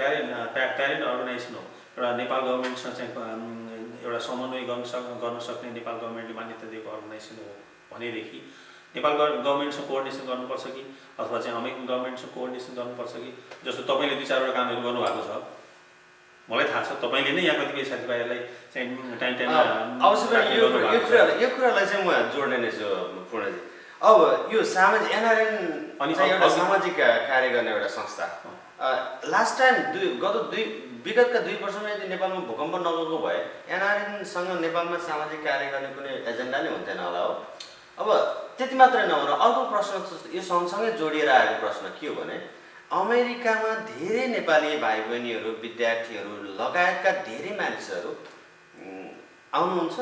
प्यारेन्ट अर्गनाइजेसन हो, एउटा नेपाल गभर्मेन्टसँग चाहिँ एउटा समन्वय गर्न सक्ने नेपाल गभर्मेन्टले मान्यता दिएको अर्गनाइजेसन हो भनेदेखि नेपाल गभर्मेन्टसँग कोअर्डिनेसन गर्नुपर्छ कि अथवा चाहिँ अमेरिकन गभर्मेन्टसँग कोअर्डिनेसन गर्नुपर्छ कि? जस्तो तपाईँले 2-4 वटा कामहरू गर्नुभएको छ, मलाई थाहा छ। तपाईँले नै यहाँ कतिपय साथीभाइहरूलाई चाहिँ टाइममा यो कुरालाई चाहिँ म जोड्ने नै छु पूर्णजी। अब यो सामाजिक एनआरएन अनि एउटा सामाजिक कार्य गर्ने एउटा संस्था, लास्ट टाइम विगतका 2 वर्षमा यदि नेपालमा भूकम्प नगएको भए एनआरएनसँग नेपालमा सामाजिक कार्य गर्ने कुनै एजेन्डा नै हुन्थेन होला हो। अब त्यति मात्रै नभएर अर्को प्रश्न यो सँगसँगै जोडिएर आएको प्रश्न के हो भने, अमेरिकामा धेरै नेपाली भाइ बहिनीहरू विद्यार्थीहरू लगायतका धेरै मानिसहरू आउनुहुन्छ,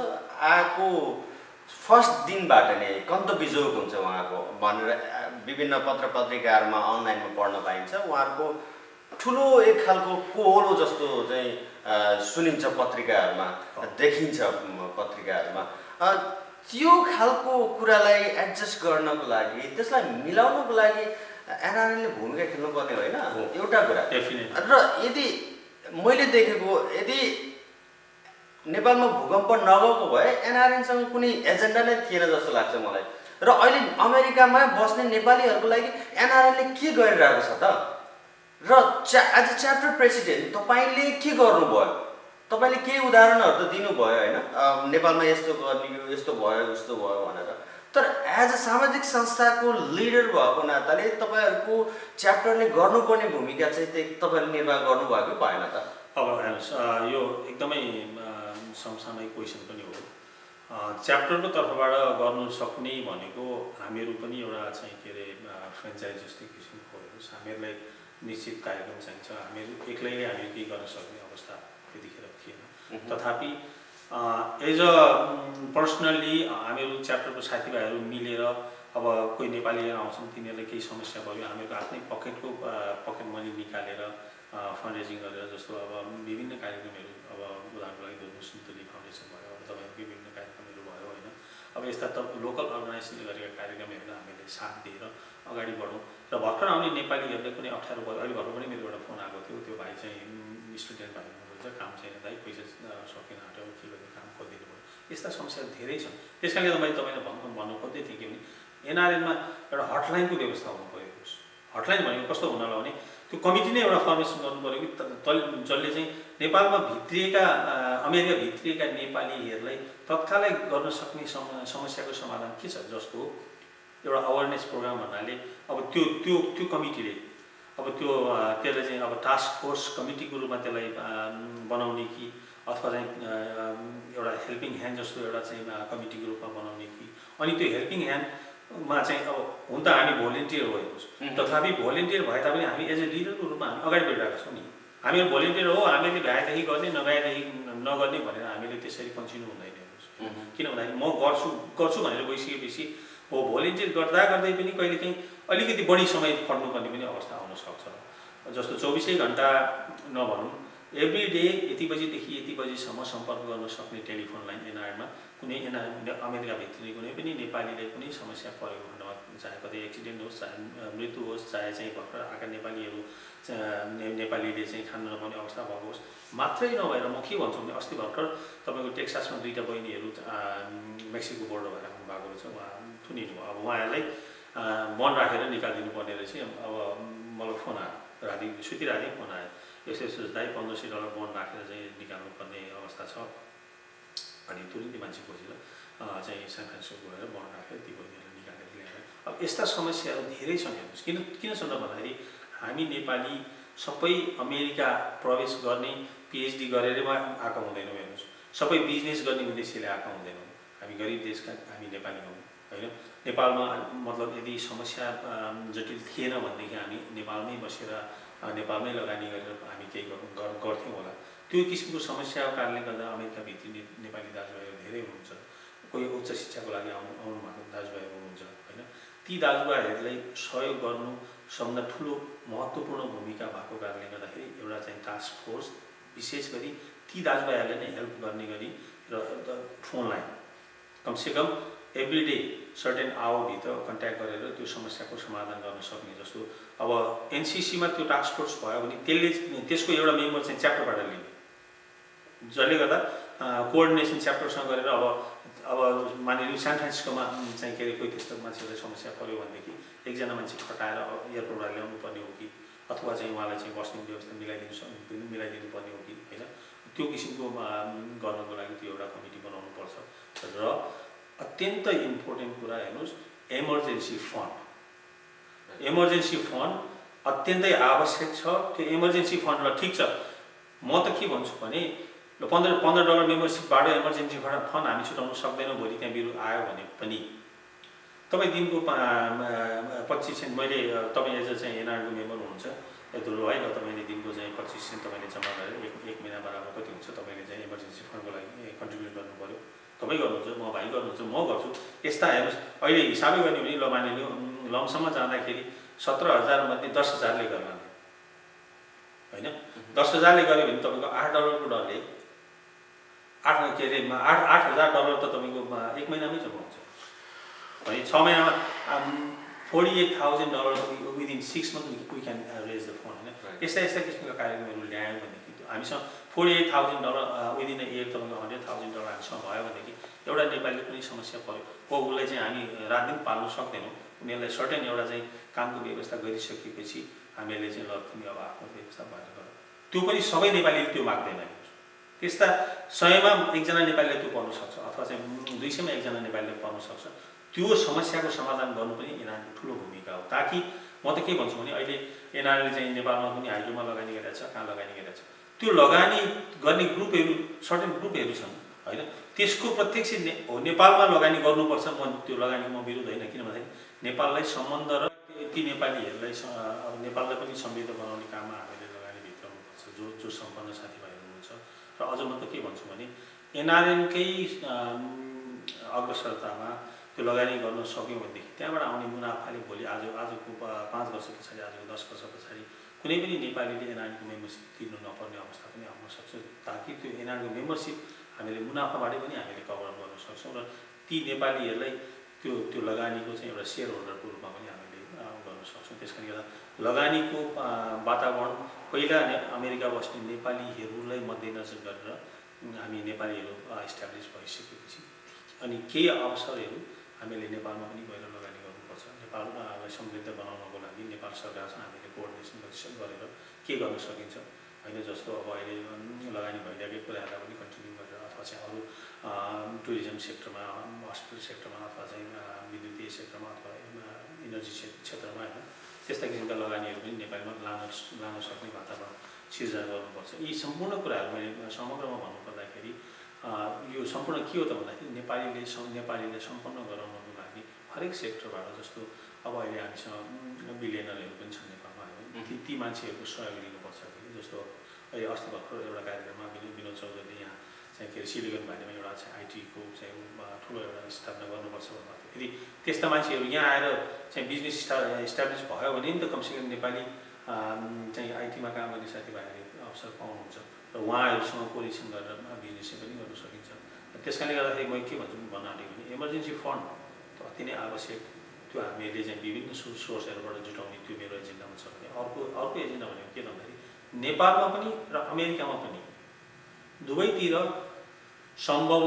आएको फर्स्ट दिनबाट नै कन्त बिजोग हुन्छ उहाँको भनेर विभिन्न पत्र पत्रिकाहरूमा अनलाइनमा पढ्न पाइन्छ। उहाँहरूको ठुलो एक खालको कोहोलो जस्तो चाहिँ सुनिन्छ पत्रिकाहरूमा, देखिन्छ पत्रिकाहरूमा। त्यो खालको कुरालाई एडजस्ट गर्नको लागि, त्यसलाई मिलाउनको लागि एनआरएनले भूमिका खेल्नुपर्ने होइन एउटा कुरा। र यदि मैले देखेको यदि नेपालमा भूकम्प नगएको भए एनआरएनसँग कुनै एजेन्डा नै थिएन जस्तो लाग्छ मलाई। र अहिले अमेरिकामा बस्ने नेपालीहरूको लागि एनआरएनले के गरिरहेको छ त? र एज अ च्याप्टर प्रेसिडेन्ट तपाईँले के गर्नुभयो? तपाईँले केही उदाहरणहरू त दिनुभयो होइन, नेपालमा यस्तो गर्ने यस्तो भयो उस्तो भयो भनेर। तर एज अ सामाजिक संस्थाको लिडर भएको नाताले तपाईँहरूको च्याप्टरले गर्नुपर्ने भूमिका चाहिँ तपाईँले निर्वाह गर्नुभएको भएन त? अब हेर्नुहोस्, यो एकदमै समसामयिक क्वेसन पनि हो। च्याप्टरको तर्फबाट गर्नु सक्ने भनेको हामीहरू पनि एउटा चाहिँ के अरे फ्रेन्चाइज जस्तै किसिमको हेर्नुहोस्, हामीहरूलाई निश्चित कार्यक्रम चाहिन्छ। हामीहरू एक्लैले हामी केही गर्न सक्ने अवस्था त्यतिखेर थिएन। तथापि एज अ पर्सनल्ली हामीहरू च्याप्टरको साथीभाइहरू मिलेर अब कोही नेपालीहरू आउँछन्, तिनीहरूलाई केही समस्या भयो, हामीहरूको आफ्नै पकेट मनी निकालेर फन्ड रेजिङ गरेर, जस्तो अब विभिन्न कार्यक्रमहरू, अब उदाहरणको लागि सुन्तली फाउन्डेसन भयो, अब तपाईँहरूको विभिन्न कार्यक्रमहरू भयो होइन। अब यस्ता लोकल अर्गनाइजेसनले गरेका कार्यक्रमहरूलाई हामीले साथ दिएर अगाडि बढौँ र भर्खर आउने नेपालीहरूलाई कुनै अप्ठ्यारो भयो। अहिले भर्खर पनि मेरो एउटा फोन आएको थियो, त्यो भाइ चाहिँ स्टुडेन्ट भाइ हुनुहुन्छ, काम छैन दाइ, पैसा सकिन आँट्यो, के गर्नु, काम खोजिदिनु भयो। यस्ता समस्याहरू धेरै छन्। त्यस कारणले मैले तपाईँलाई भन्नु खोज्दै थिएँ कि एनआरएनमा एउटा हटलाइनको व्यवस्था हुनु पऱ्यो। हटलाइन भनेको कस्तो हुनला भने त्यो कमिटी नै एउटा फर्मेसन गर्नु पऱ्यो कि जसले चाहिँ नेपालमा भित्रिएका अमेरिका भित्रिएका नेपालीहरूलाई तत्कालै गर्न सक्ने समस्याको समाधान के छ, जस्तो एउटा अवेरनेस प्रोग्राम भन्नाले अब त्यो कमिटीले अब त्यसलाई चाहिँ अब टास्क फोर्स कमिटीको रूपमा त्यसलाई बनाउने कि अथवा चाहिँ एउटा हेल्पिङ ह्यान्ड जस्तो एउटा चाहिँ कमिटीको रूपमा बनाउने कि, अनि त्यो हेल्पिङ ह्यान्डमा चाहिँ अब हुन त हामी भोलिन्टियर भएको छ, तथापि भोलिन्टियर भए तापनि हामी एज ए लिडरको रूपमा हामी अगाडि बढिरहेका छौँ नि। हामीहरू भोलिन्टियर हो, हामीले भ्याएदेखि गर्ने नभ्याएदेखि नगर्ने भनेर हामीले त्यसरी पन्छिनु हुँदैन। किन भन्दाखेरि म गर्छु भनेर गइसकेपछि हो भोलिन्टियर गर्दा गर्दै पनि कहिलेकाहीँ अलिकति बढी समय खट्नुपर्ने पनि अवस्था आउन सक्छ। जस्तो 24 घन्टा नभनौँ, एभ्री डे यति बजीदेखि यति बजीसम्म सम्पर्क गर्न सक्ने टेलिफोन लाइन एनआरएनमा कुनै अमेरिका भित्री कुनै पनि नेपालीले कुनै समस्या परेको खण्डमा, चाहे कतै एक्सिडेन्ट होस्, चाहे मृत्यु होस्, चाहे चाहिँ भर्खर आएका नेपालीहरू नेपालीले चाहिँ खान नपाउने अवस्था भएको होस् मात्रै नभएर म के भन्छु भने अस्ति भर्खर तपाईँको टेक्सासमा 2टा बहिनीहरू मेक्सिको बोर्डर भएर आउनु भएको रहेछ, उहाँ थुनिनु भयो। अब उहाँहरूलाई मन राखेर निकालिदिनु पर्ने रहेछ। अब मलाई फोन आयो, राति सुतिरहेको थिएँ, फोन आयो, यस्तो दाइ $1500 बन्ड राखेर चाहिँ निकाल्नु पर्ने अवस्था छ। अनि तुरुन्तै मान्छे खोजेर चाहिँ सान फ्रान्सिस्को गएर बन्ड राखेर ती बहिनीहरूलाई निकालेर ल्याएर, अब यस्ता समस्याहरू धेरै छन्। हेर्नुहोस् किन छन् भन्दाखेरि हामी नेपाली सबै अमेरिका प्रवेश गर्ने पिएचडी गरेरै आएका हुँदैनौँ। हेर्नुहोस्, सबै बिजनेस गर्ने उद्देश्यले आएका हुँदैनौँ। हामी गरिब देशका हामी नेपाली हौँ होइन। नेपालमा मतलब यदि समस्या जटिल थिएन भनेदेखि हामी नेपालमै बसेर नेपालमै लगानी गरेर हामी केही गर्थ्यौँ होला। त्यो किसिमको समस्याको कारणले गर्दा अमेरिका भित्री नेपाली दाजुभाइहरू धेरै हुनुहुन्छ। कोही उच्च शिक्षाको लागि आउनु भएको दाजुभाइहरू हुनुहुन्छ होइन। ती दाजुभाइहरूलाई सहयोग गर्नु सबभन्दा ठुलो महत्त्वपूर्ण भूमिका भएको कारणले गर्दाखेरि एउटा चाहिँ टास्क फोर्स विशेष गरी ती दाजुभाइहरूले नै हेल्प गर्ने गरी र फोन लाइन कमसेकम एभ्री डे सर्टेन आवरभित्र कन्ट्याक्ट गरेर त्यो समस्याको समाधान गर्न सक्ने। जस्तो अब एनसिसीमा त्यो टास्क फोर्स भयो भने त्यसको एउटा मेम्बर चाहिँ च्याप्टरबाट लिने, जसले गर्दा कोअर्डिनेसन च्याप्टरसँग गरेर अब मानिलिनु सान फ्रान्सिस्कोमा चाहिँ के अरे कोही त्यस्तो मान्छेलाई समस्या पऱ्यो भनेदेखि एकजना मान्छे खटाएर एयरपोर्टबाट ल्याउनु पर्ने हो कि अथवा चाहिँ उहाँलाई चाहिँ बस्ने व्यवस्था मिलाइदिनु पर्ने हो कि होइन। त्यो किसिमको गर्नको लागि त्यो एउटा कमिटी बनाउनु पर्छ। र अत्यन्त इम्पोर्टेन्ट कुरा हेर्नुहोस्, इमर्जेन्सी फन्ड अत्यन्तै आवश्यक छ। त्यो इमर्जेन्सी फन्ड ल ठिक छ, म त के भन्छु भने $15 मेम्बरसिपबाट इमर्जेन्सी फन्ड हामी छुटाउन सक्दैनौँ। भोलि त्यहाँ बिरु आयो भने पनि तपाईँ दिनको 25 सेन्ट, मैले तपाईँ एज चाहिँ एनआरको मेम्बर हुनुहुन्छ यत्रो है ल, तपाईँले दिनको चाहिँ 25 सेन्ट तपाईँले जम्मा गरेर एक महिना बराबर कति हुन्छ तपाईँले चाहिँ इमर्जेन्सी फन्डको लागि कन्ट्रिब्युट गर्नु पऱ्यो। तपाईँ गर्नुहुन्छ, म भाइ गर्नुहुन्छ, म गर्छु। यस्ता हेर्नुहोस्, अहिले हिसाबै गर्ने भने ल मानिलिनु लमसम्म जाँदाखेरि 17,000 मध्ये 10,000ले गर्ला होइन। 10,000ले गऱ्यो भने तपाईँको $8 को डरले $8,000 त तपाईँको एक महिनामै जम्मा हुन्छ भने 6 महिनामा $48,000 within 6 months we can raise the fund होइन। यस्ता किसिमका कार्यक्रमहरू ल्यायौँ भनेदेखि हामीसँग $48,000 विदिन ए इयर तपाईँको $100,000 हामीसँग भयो भनेदेखि एउटा नेपालीले कुनै समस्या पऱ्यो हो उसलाई चाहिँ हामी रात दिन पाल्नु सक्दैनौँ। उनीहरूलाई सर्टेन एउटा चाहिँ कामको व्यवस्था गरिसकेपछि हामीले चाहिँ ल तिमी अब आफ्नो व्यवस्था भएर गर। त्यो पनि सबै नेपालीले त्यो माग्दैन। त्यस्ता 100मा एकजना नेपालीले त्यो पर्न सक्छ अथवा चाहिँ 200मा एकजना नेपालीले पर्न सक्छ। त्यो समस्याको समाधान गर्नु पनि एनआरको ठुलो भूमिका हो। ताकि म त के भन्छु भने अहिले एनआरले चाहिँ नेपालमा पनि हाइड्रोमा लगानी गरेको छ, कहाँ लगानी गरेको छ, त्यो लगानी गर्ने ग्रुपहरू सर्टेन ग्रुपहरू छन् होइन। त्यसको प्रत्यक्ष नेपालमा लगानी गर्नुपर्छ। म त्यो लगानीको म विरुद्ध होइन, किन भन्दाखेरि नेपाललाई सम्बन्ध र ती नेपालीहरूलाई अब नेपाललाई पनि समृद्ध बनाउने काममा हामीले लगानी भित्राउनुपर्छ जो सम्पन्न साथीभाइहरू हुनुहुन्छ। र अझ म त के भन्छु भने एनआरएनकै अग्रसरतामा त्यो लगानी गर्न सक्यौँ भनेदेखि त्यहाँबाट आउने मुनाफाले भोलि आजको 5 वर्ष पछाडि, आजको 10 वर्ष पछाडि कुनै पनि नेपालीले एनआरएनको मेम्बरसिप तिर्नु नपर्ने अवस्था पनि आउन सक्छ। ताकि त्यो एनआरएनको मेम्बरसिप हामीले मुनाफाबाटै पनि हामीले कभर गर्न सक्छौँ र ती नेपालीहरूलाई त्यो लगानीको चाहिँ एउटा सेयर होल्डरको रूपमा पनि हामीले गर्न सक्छौँ। त्यस कारणले गर्दा लगानीको वातावरण पहिला अमेरिका बस्ने नेपालीहरूलाई मध्यनजर गरेर हामी नेपालीहरू इस्टाब्लिस भइसकेपछि अनि केही अवसरहरू हामीले नेपालमा पनि गएर लगानी गर्नुपर्छ। नेपाललाई समृद्ध बनाउनको लागि नेपाल सरकारसँग हामीले कोअर्डिनेसन गरेर के गर्न सकिन्छ होइन। जस्तो अब अहिले लगानी भइरहेको कुराहरूलाई पनि कन्टिन्यू गरेर अथवा चाहिँ अरू टुरिज्म सेक्टरमा, हस्पिटल सेक्टरमा अथवा चाहिँ विद्युतीय सेक्टरमा अथवा इनर्जी क्षेत्रमा होइन त्यस्ता किसिमका लगानीहरू पनि नेपालमा लान सक्ने वातावरण सिर्जना गर्नुपर्छ। यी सम्पूर्ण कुराहरू मैले समग्रमा भन्नुपर्दाखेरि यो सम्पूर्ण के हो त भन्दाखेरि नेपालीले सम्पन्न गराउनको लागि हरेक सेक्टरबाट जस्तो अब अहिले हामीसँग बिलियनरहरू पनि छन् नेपालमा होइन। ती मान्छेहरूको सहयोग लिनुपर्छ। जस्तो अहिले अस्ति भर्खर एउटा कार्यक्रममा विनोद चौधरीले यहाँ चाहिँ के अरे सिलिगन भ्यालीमा एउटा चाहिँ आइटीको चाहिँ ठुलो एउटा स्थापना गर्नुपर्छ भन्दा फेरि त्यस्ता मान्छेहरू यहाँ आएर चाहिँ बिजनेस इस्टाब्लिस भयो भने नि त कमसेकम नेपाली चाहिँ आइटीमा काम गर्ने साथीभाइहरूले अवसर पाउनुहुन्छ र उहाँहरूसँग कोरिलेसन गरेर बिजनेस पनि गर्न सकिन्छ। त्यस कारणले गर्दाखेरि म के भन्छु भन्न आँटेको भने इमर्जेन्सी फन्ड अति नै आवश्यक। त्यो हामीले चाहिँ विभिन्न सोर्सहरूबाट जुटाउने त्यो मेरो एजेन्डामा छ भने अर्को एजेन्डा भनेको के भन्दाखेरि नेपालमा पनि र अमेरिकामा पनि दुवैतिर सम्भव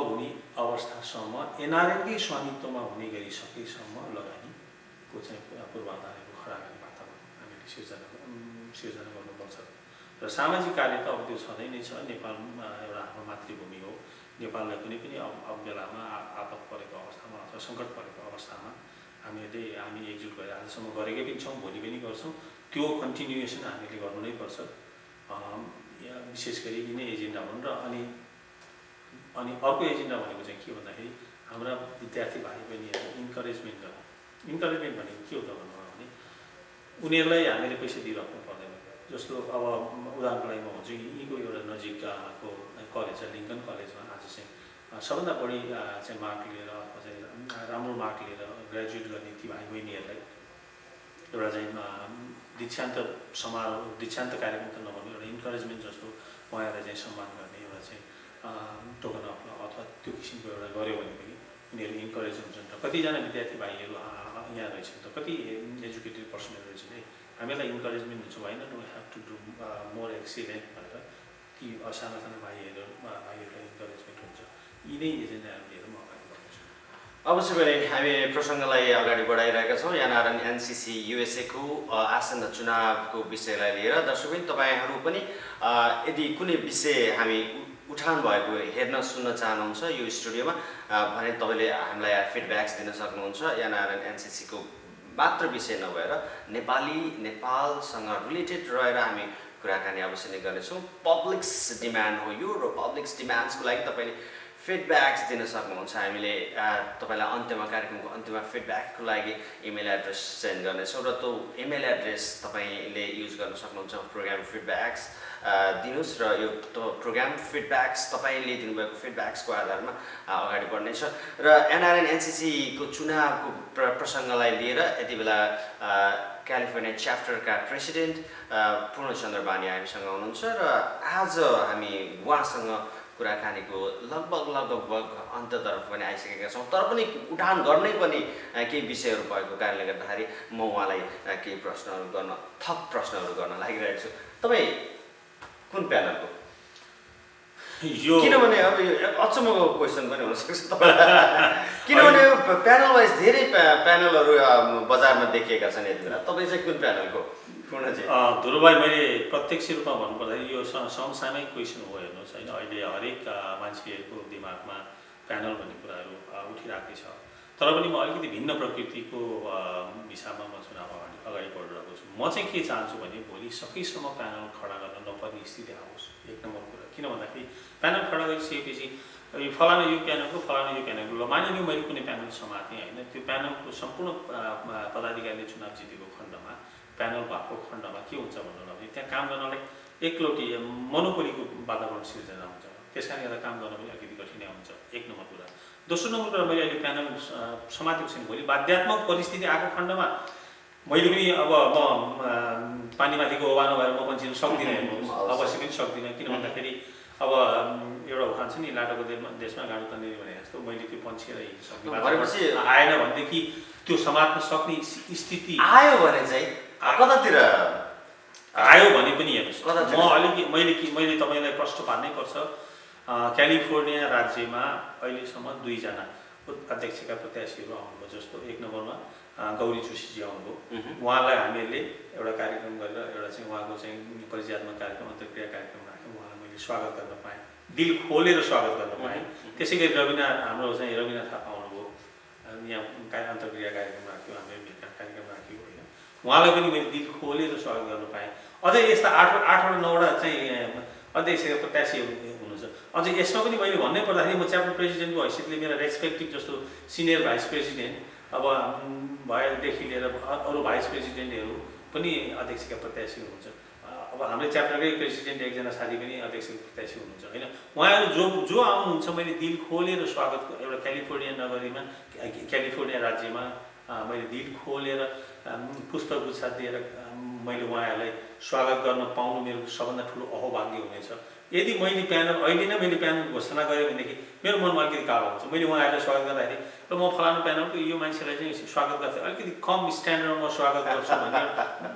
हुने अवस्थासम्म एनआरएनकै स्वामित्वमा हुने गरी सकेसम्म लगानीको चाहिँ पूर्वाधारहरू खडा गर्ने वातावरण हामीले सिर्जना गर्नुपर्छ। र सामाजिक कार्य त अब त्यो छँदै नै छ। नेपालमा एउटा हाम्रो मातृभूमि हो। नेपाललाई कुनै पनि अब बेलामा आपत परेको अवस्थामा अथवा सङ्कट परेको अवस्थामा हामी एकजुट भएर आजसम्म गरेकै पनि छौँ, भोलि पनि गर्छौँ। त्यो कन्टिन्युएसन हामीले गर्नु नै पर्छ। विशेष गरी यिनै एजेन्डा हुन्। र अनि अर्को एजेन्डा भनेको चाहिँ के भन्दाखेरि हाम्रा विद्यार्थी भाइ बहिनीहरू इन्करेजमेन्ट भनेको के हो त भन्नुभयो भने उनीहरूलाई हामीले पैसा दिइराख्नु पर्दैन। जस्तो अब उदाहरणको लागि म भन्छु यहीँको एउटा नजिकको कलेज छ लिङ्कन कलेजमा आज चाहिँ सबभन्दा बढी चाहिँ मार्क लिएर अथवा चाहिँ राम्रो मार्क लिएर ग्रेजुएट गर्ने ती भाइ बहिनीहरूलाई एउटा चाहिँ दीक्षान्त कार्यक्रम त नभने एउटा इन्करेजमेन्ट जस्तो उहाँहरूलाई चाहिँ सम्मान गर्ने एउटा चाहिँ टोकन अफ अथवा त्यो किसिमको एउटा गऱ्यो भने पनि उनीहरू इन्करेज हुन्छन्। र कतिजना विद्यार्थी भाइहरू यहाँ रहेछन् त कति एजुकेटेड पर्सनहरू रहेछन् है हामीलाई इन्करेजमेन्ट हुन्छ होइन no have to do more excellent भनेर ती साना भाइहरूलाई इन्करेजमेन्ट हुन्छ। यिनै एजेन्डाहरू लिएर म अगाडि बढ्दैछु। अवश्य पनि हामी प्रसङ्गलाई अगाडि बढाइरहेका छौँ। एनआरएन एनसिसी युएसएको आसन्न चुनावको विषयलाई लिएर दर्शकबिन तपाईँहरू पनि यदि कुनै विषय हामी उठान भएको हेर्न सुन्न चाहनुहुन्छ यो स्टुडियोमा भने तपाईँले हामीलाई फिडब्याक्स दिन सक्नुहुन्छ। एनआरएन एनसिसीको मात्र विषय नभएर नेपालसँग रिलेटेड रहेर हामी कुराकानी अवश्य नै गर्नेछौँ। पब्लिक्स डिमान्ड हो यो र पब्लिक्स डिमान्ड्सको लागि तपाईँले फिडब्याक्स दिन सक्नुहुन्छ। हामीले तपाईँलाई कार्यक्रमको अन्त्यमा फिडब्याकको लागि इमेल एड्रेस सेन्ड गर्नेछौँ र त्यो इमेल एड्रेस तपाईँले युज गर्न सक्नुहुन्छ। प्रोग्राम फिडब्याक्स दिनुहोस् र यो प्रोग्राम फिडब्याक्स तपाईँले दिनुभएको फिडब्याक्सको आधारमा अगाडि बढ्नेछ। र एनआरएन एनसिसीको चुनावको प्रसङ्गलाई लिएर यति बेला क्यालिफोर्निया च्याप्टरका प्रेसिडेन्ट पूर्णचन्द्र बानी हामीसँग हुनुहुन्छ र आज हामी उहाँसँग कुराकानीको लगभग अन्ततर्फ पनि आइसकेका छौँ। तर पनि उठान गर्नै पनि केही विषयहरू भएको कारणले गर्दाखेरि म उहाँलाई केही थप प्रश्नहरू गर्न लागिरहेको छु। तपाईँ कुन प्यानलको? किनभने अब यो अचम्मको क्वेसन पनि हुनसक्छ किनभने प्यानल वाइज धेरै प्यानलहरू बजारमा देखिएका छन् यति बेला। तपाईँ चाहिँ कुन प्यानलको? ध्रुव भाइ मैले प्रत्यक्ष रूपमा भन्नुपर्दाखेरि यो समसामयिक क्वेसन हो हेर्नुहोस् होइन। अहिले हरेक मान्छेहरूको दिमागमा प्यानल भन्ने कुराहरू उठिरहेकै छ। तर पनि म अलिकति भिन्न प्रकृतिको हिसाबमा म चुनाव अगाडि बढिरहेको छु। म चाहिँ के चाहन्छु भने भोलि सकेसम्म प्यानल खडा गर्न नपर्ने स्थिति आओस्। एक नम्बर कुरा किन भन्दाखेरि प्यानल खडा गरिसकेपछि यो फलाना यो प्यानलको ल मानिलियो मैले कुनै प्यानल समातेँ होइन। त्यो प्यानलको सम्पूर्ण पदाधिकारीले चुनाव जितेको खण्डमा प्यानल भएको खण्डमा के हुन्छ भन्नु त्यहाँ काम गर्नलाई एकलौटी मोनोपोलीको वातावरण सिर्जना हुन्छ। त्यस कारणले गर्दा काम गर्न पनि अलिकति कठिनाइ हुन्छ। एक नम्बर कुरा। दोस्रो नम्बर कुरा मैले अहिले प्यानल समातेको छैन। भोलि बाध्यात्मक परिस्थिति आएको खण्डमा मैले पनि अब म पानीमाथिको ओभानो भएर म पनि सक्दिनँ हेर्नुहोस्। अवश्य पनि सक्दिनँ। किन भन्दाखेरि अब एउटा उखान छ नि लाटोको देशमा गाडो तन्नेरी भने जस्तो मैले त्यो पन्छेर हिँड्न भनेपछि आएन भनेदेखि त्यो समात्न सक्ने स्थिति आयो भने चाहिँ कतातिर आयो भने पनि हेर्नुहोस् मैले तपाईँलाई प्रश्न पार्नै पर्छ क्यालिफोर्निया राज्यमा अहिलेसम्म 2 जना अध्यक्षका प्रत्याशीहरू आउनुभयो जस्तो 1 नम्बरमा गौरी जोशीजी आउनुभयो उहाँलाई हामीले एउटा कार्यक्रम गरेर एउटा चाहिँ उहाँको चाहिँ परिचयात्मक कार्यक्रम अन्तर्क्रिया कार्यक्रम राख्यौँ उहाँलाई मैले स्वागत गर्न पाएँ दिल खोलेर स्वागत गर्न पाएँ त्यसै गरी हाम्रो चाहिँ रविना थापा आउनुभयो यहाँ अन्तर्क्रिया कार्यक्रम राख्यौँ हामीले भेटघाट कार्यक्रम राख्यौँ होइन उहाँलाई पनि मैले दिल खोलेर स्वागत गर्न पाएँ अझै यस्ता 8वटा 9वटा चाहिँ अध्यक्षका प्रत्याशी हुनुहुन्छ अझै यसमा पनि मैले भन्नै पर्दाखेरि म च्याप्टर प्रेसिडेन्टको हैसियतले मेरो रेस्पेक्टिभ जस्तो सिनियर भाइस प्रेसिडेन्ट अब भएदेखि लिएर अरू भाइस प्रेसिडेन्टहरू पनि अध्यक्षका प्रत्याशी हुनुहुन्छ अब हाम्रो च्याप्टरकै प्रेसिडेन्ट एकजना साथी पनि अध्यक्षका प्रत्याशी हुनुहुन्छ होइन उहाँहरू जो आउनुहुन्छ मैले दिल खोलेर स्वागत एउटा क्यालिफोर्निया नगरीमा क्यालिफोर्निया राज्यमा मैले दिल खोलेर पुष्पगुच्छा दिएर मैले उहाँहरूलाई स्वागत गर्न पाउनु मेरो सबभन्दा ठुलो अहोभाग्य हुनेछ यदि मैले प्यानल अहिले नै मैले प्यानल घोषणा गरेँ भनेदेखि मेरो मनमा अलिकति कालो हुन्छ मैले उहाँहरूलाई स्वागत गर्दाखेरि र म फलानु प्यानलको यो मान्छेलाई चाहिँ स्वागत गर्छु अलिकति कम स्ट्यान्डर्डमा म स्वागत गर्छु भने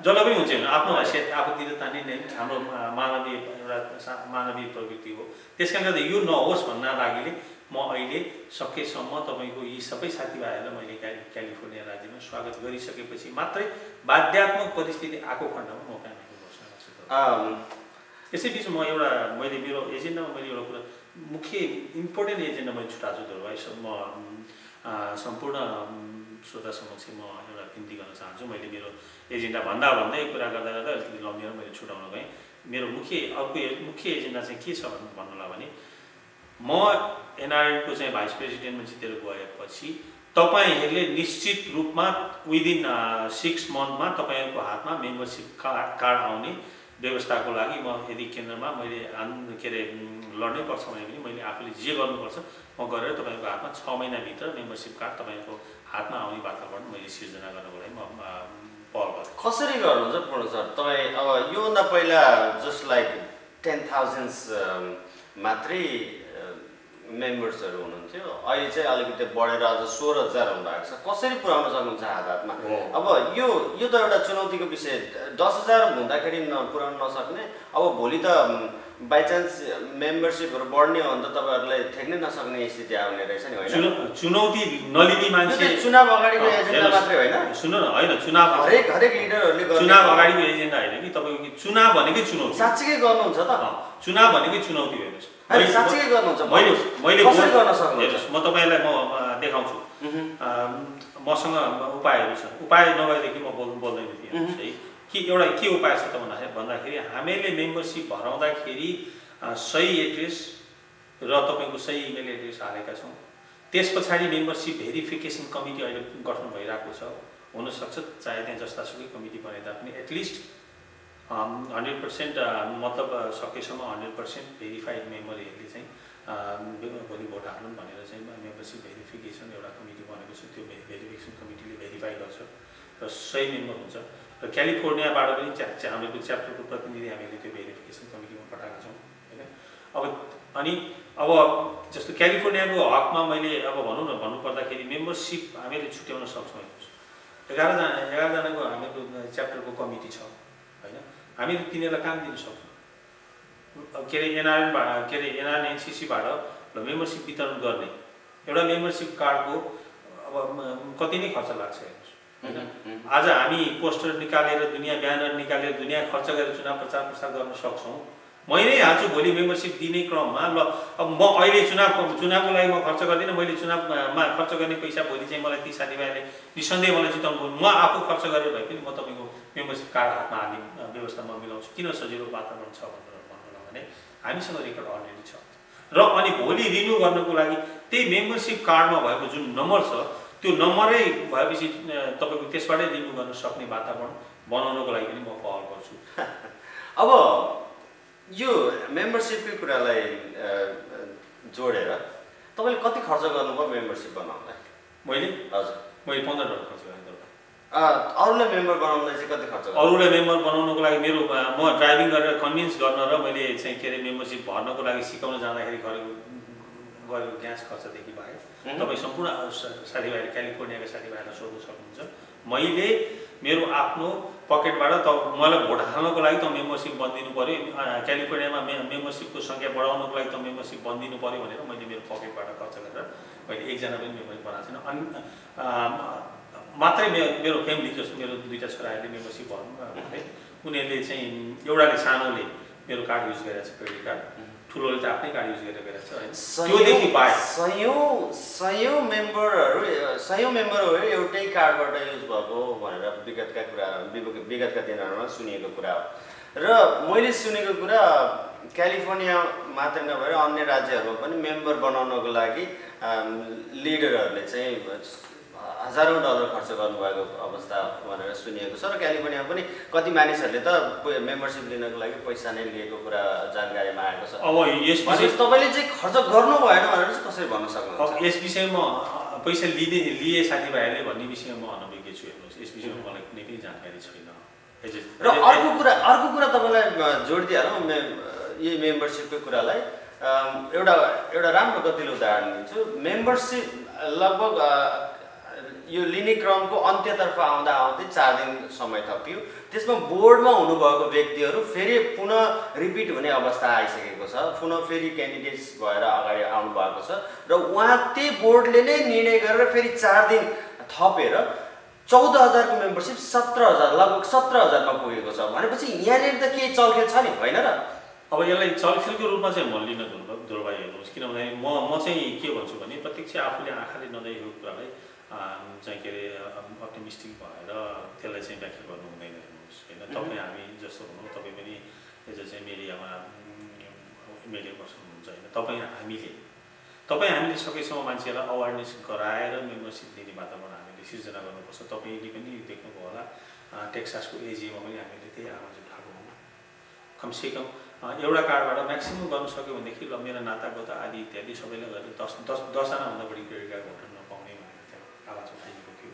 जसलाई पनि हुन्छ आफ्नो हैसियत आफूतिर तान्ने नै हाम्रो मानवीय एउटा मानवीय प्रवृत्ति हो त्यस कारणले गर्दा यो नहोस् भन्न लागिले म अहिले सकेसम्म तपाईँको यी सबै साथीभाइहरूलाई मैले क्यालिफोर्निया राज्यमा स्वागत गरिसकेपछि मात्रै बाध्यात्मक परिस्थिति आएको खण्डमा म प्यानलको घोषणा गर्छु यसैबिच म मैले मेरो एजेन्डामा मैले एउटा कुरा मुख्य इम्पोर्टेन्ट एजेन्डा मैले छुटाएको छु भाइ म सम्पूर्ण श्रोता समक्ष म एउटा बिन्ती गर्न चाहन्छु मैले मेरो एजेन्डा भन्दै कुरा गर्दा अलिकति लम्बिएर मैले छुटाउन गएँ मेरो मुख्य एजेन्डा चाहिँ के छ भन्नुलाई भने म एनआरएनको चाहिँ भाइस प्रेसिडेन्टमा जितेर गएपछि तपाईँहरूले निश्चित रूपमा विदिन 6 मन्थमा तपाईँहरूको हातमा मेम्बरसिप कार्ड आउने व्यवस्थाको लागि म यदि केन्द्रमा मैले के अरे लड्नै पर्छ भने पनि मैले आफूले जे गर्नुपर्छ म गरेर तपाईँको हातमा 6 महिनाभित्र मेम्बरसिप कार्ड तपाईँको हातमा आउने वातावरण मैले सिर्जना गर्नको लागि म पहल गरेँ कसरी गर्नुहुन्छ पूर्ण सर तपाईँ अब योभन्दा पहिला जस्ट लाइक 10,000 मात्रै मेम्बर्सहरू हुनुहुन्थ्यो अहिले चाहिँ अलिकति बढेर अझ 16,000 हुन भएको छ कसरी पुर्याउन सक्नुहुन्छ हातमा अब यो त एउटा चुनौतीको विषय 10,000 हुँदाखेरि पुर्याउन नसक्ने अब भोलि त बाइचान्स मेम्बरसिपहरू बढ्ने हो भने त तपाईँहरूलाई ठेक्नै नसक्ने स्थिति आउने रहेछ नि होइन चुनौती नलिने मान्छे चुनाव अगाडिको एजेन्डा मात्रै होइन सुन्नु न होइन चुनाव हरेक लिडरहरूले चुनाव अगाडिको एजेन्डा होइन कि तपाईँको चुनाव भनेकै चुनौती साँच्चै गर्नुहुन्छ त चुनाव भनेकै चुनौती हेर्नुहोस् साँच्चै गर्नुहुन्छ मैले कसरी गर्न सक्नुहुन्छ म तपाईँलाई म देखाउँछु मसँग उपायहरू छ उपाय नभएदेखि म बोल्दैन थिएँ है कि एउटा के उपाय छ त भन्दाखेरि हामीले मेम्बरसिप भराउँदाखेरि सही एड्रेस र तपाईँको सही इमेल एड्रेस हालेका छौँ त्यस पछाडि मेम्बरसिप भेरिफिकेसन कमिटी अहिले गठन भइरहेको छ हुनसक्छ चाहे त्यहाँ जस्तासुकै कमिटी बने तापनि एटलिस्ट 100% मतलब सकेसम्म 100% भेरिफाइड मेम्बरहरूले चाहिँ भोलि भोट हाल्नु भनेर चाहिँ मेम्बरसिप भेरिफिकेसन एउटा कमिटी बनेको छ त्यो भेरिफिकेसन कमिटीले भेरिफाई गर्छ र सही मेम्बर हुन्छ र क्यालिफोर्नियाबाट पनि हाम्रो च्याप्टरको प्रतिनिधि हामीले त्यो भेरिफिकेसन कमिटीमा पठाएका छौँ होइन अब जस्तो क्यालिफोर्नियाको हकमा मैले अब भनौँ न भन्नुपर्दाखेरि मेम्बरसिप हामीले छुट्याउन सक्छौँ 11जनाको हाम्रो च्याप्टरको कमिटी छ होइन हामीले तिनीहरूलाई काम दिन सक्छौँ के अरे एनआरएनसीसीबाट मेम्बरसिप वितरण गर्ने एउटा मेम्बरसिप कार्डको अब कति नै खर्च लाग्छ हेर्नुहोस् होइन आज हामी पोस्टर निकालेर ब्यानर निकालेर दुनियाँ खर्च गरेर चुनाव प्रचार गर्न सक्छौँ मै नै हाल्छु भोलि मेम्बरसिप दिने क्रममा ल अब म अहिले चुनावको लागि म खर्च गर्दिनँ मैले चुनावमा खर्च गर्ने पैसा भोलि चाहिँ मलाई ती साथीभाइले निसन्देह मलाई जिताउनु म आफू खर्च गरेर भए पनि म तपाईँको मेम्बरसिप कार्ड हातमा हाल्ने व्यवस्था म मिलाउँछु किन सजिलो वातावरण छ भन्नुलाई भने हामीसँग रेकर्ड अलरेडी छ र अनि भोलि रिन्यू गर्नको लागि त्यही मेम्बरसिप कार्डमा भएको जुन नम्बर छ त्यो नम्बरै भएपछि तपाईँको त्यसबाटै रिन्यू गर्न सक्ने वातावरण बनाउनको लागि पनि म पहल गर्छु अब यो मेम्बरसिपकै कुरालाई जोडेर तपाईँले कति खर्च गर्नुभयो मेम्बरसिप बनाउँदा मैले हजुर मैले $15 खर्च गरेँ अरूलाई मेम्बर बनाउनलाई चाहिँ कति खर्च गर्छ? अरूलाई मेम्बर बनाउनको लागि म ड्राइभिङ गरेर कन्भिन्स गर्न र मैले चाहिँ के अरे मेम्बरसिप भर्नको लागि सिकाउन जाँदाखेरि गरेको ग्यास खर्चदेखि बाहेक तपाईँ सम्पूर्ण साथीभाइहरू क्यालिफोर्नियाका साथीभाइहरूलाई सोध्न सक्नुहुन्छ। मैले मेरो आफ्नो पकेटबाट मलाई भोट हाल्नको लागि त मेम्बरसिप बनिदिनु पऱ्यो, क्यालिफोर्नियामा मेम्बरसिपको सङ्ख्या बढाउनको लागि त मेम्बरसिप बनिदिनु पऱ्यो भनेर मैले मेरो पकेटबाट खर्च गरेर मैले एकजना पनि मेम्बर बनाएको छैन। अनि मात्रै मेरो फ्यामिली जस्तो मेरो 2टा छोराहरूले मेम्बरसिप भन्नु भने उनीहरूले चाहिँ एउटाले सानोले मेरो कार्ड युज गरेको छ, क्रेडिट कार्ड, ठुलोले त आफ्नै कार्ड युज गरेर गएको छ होइन। त्योदेखि बाहेक सयौँ मेम्बरहरू एउटै कार्डबाट युज भएको भनेर विगतका दिनहरूमा सुनिएको कुरा हो। र मैले सुनेको कुरा क्यालिफोर्निया मात्रै नभएर अन्य राज्यहरूमा पनि मेम्बर बनाउनको लागि लिडरहरूले चाहिँ हजारौँ डलर खर्च गर्नुभएको अवस्था भनेर सुनिएको छ। र क्यालिफोर्नियामा पनि कति मानिसहरूले त मेम्बरसिप लिनको लागि पैसा नै लिएको कुरा जानकारीमा आएको छ। अब तपाईँले चाहिँ खर्च गर्नु भएन भनेर चाहिँ कसरी भन्न सक्नुहुन्छ? यस विषयमा पैसा लिए साथीभाइहरूले भन्ने विषयमा म अनभिज्ञ छु। हेर्नुहोस्, यस विषयमा मलाई कुनै पनि जानकारी छैन। र अर्को कुरा तपाईँलाई जोडिदिइहालौँ यही मेम्बरसिपको कुरालाई। एउटा राम्रो गतिलो उदाहरण दिन्छु। मेम्बरसिप लगभग यो लिने क्रमको अन्त्यतर्फ आउँदा आउँदै 4 दिन समय थपियो। त्यसमा बोर्डमा हुनुभएको व्यक्तिहरू फेरि पुनः रिपिट हुने अवस्था आइसकेको छ, पुनः फेरि क्यान्डिडेट्स भएर अगाडि आउनु भएको छ। र उहाँ त्यही बोर्डले नै निर्णय गरेर फेरि 4 दिन थपेर 14,000 को मेम्बरसिप 17,000 लगभग 17,000मा पुगेको छ भनेपछि यहाँनिर त के चलखेल छ नि, होइन र? अब यसलाई चलखेलको रूपमा चाहिँ म लिन दुर्भाग्य हेर्नुहोस्, किनभने म चाहिँ के भन्छु भने प्रत्यक्ष आफूले आँखाले नदेखेको कुरालाई चाहिँ के अरे अप्टिमिस्टिक भएर त्यसलाई चाहिँ व्याख्या गर्नु हुँदैन। हेर्नुहोस् होइन, तपाईँ हामी जस्तो हुनु, तपाईँ पनि एज चाहिँ मिडियामा पर्सन हुनुहुन्छ होइन। तपाईँ हामीले सकेसम्म मान्छेलाई अवेरनेस गराएर मेम्बरसिप दिने वातावरण हामीले सिर्जना गर्नुपर्छ। तपाईँले पनि देख्नुभयो होला टेक्सासको एजिएमा पनि हामीले त्यही आवाज उठाएको हो। कमसेकम एउटा कार्डबाट म्याक्सिमम गर्न सक्यो भनेदेखि ल मेरो नातागोता आदि इत्यादि सबैलाई गरेर 10जनाभन्दा बढी क्रेडिट कार्ड भोटर नपाउने भनेर त्यहाँ आवाज उठाइएको थियो।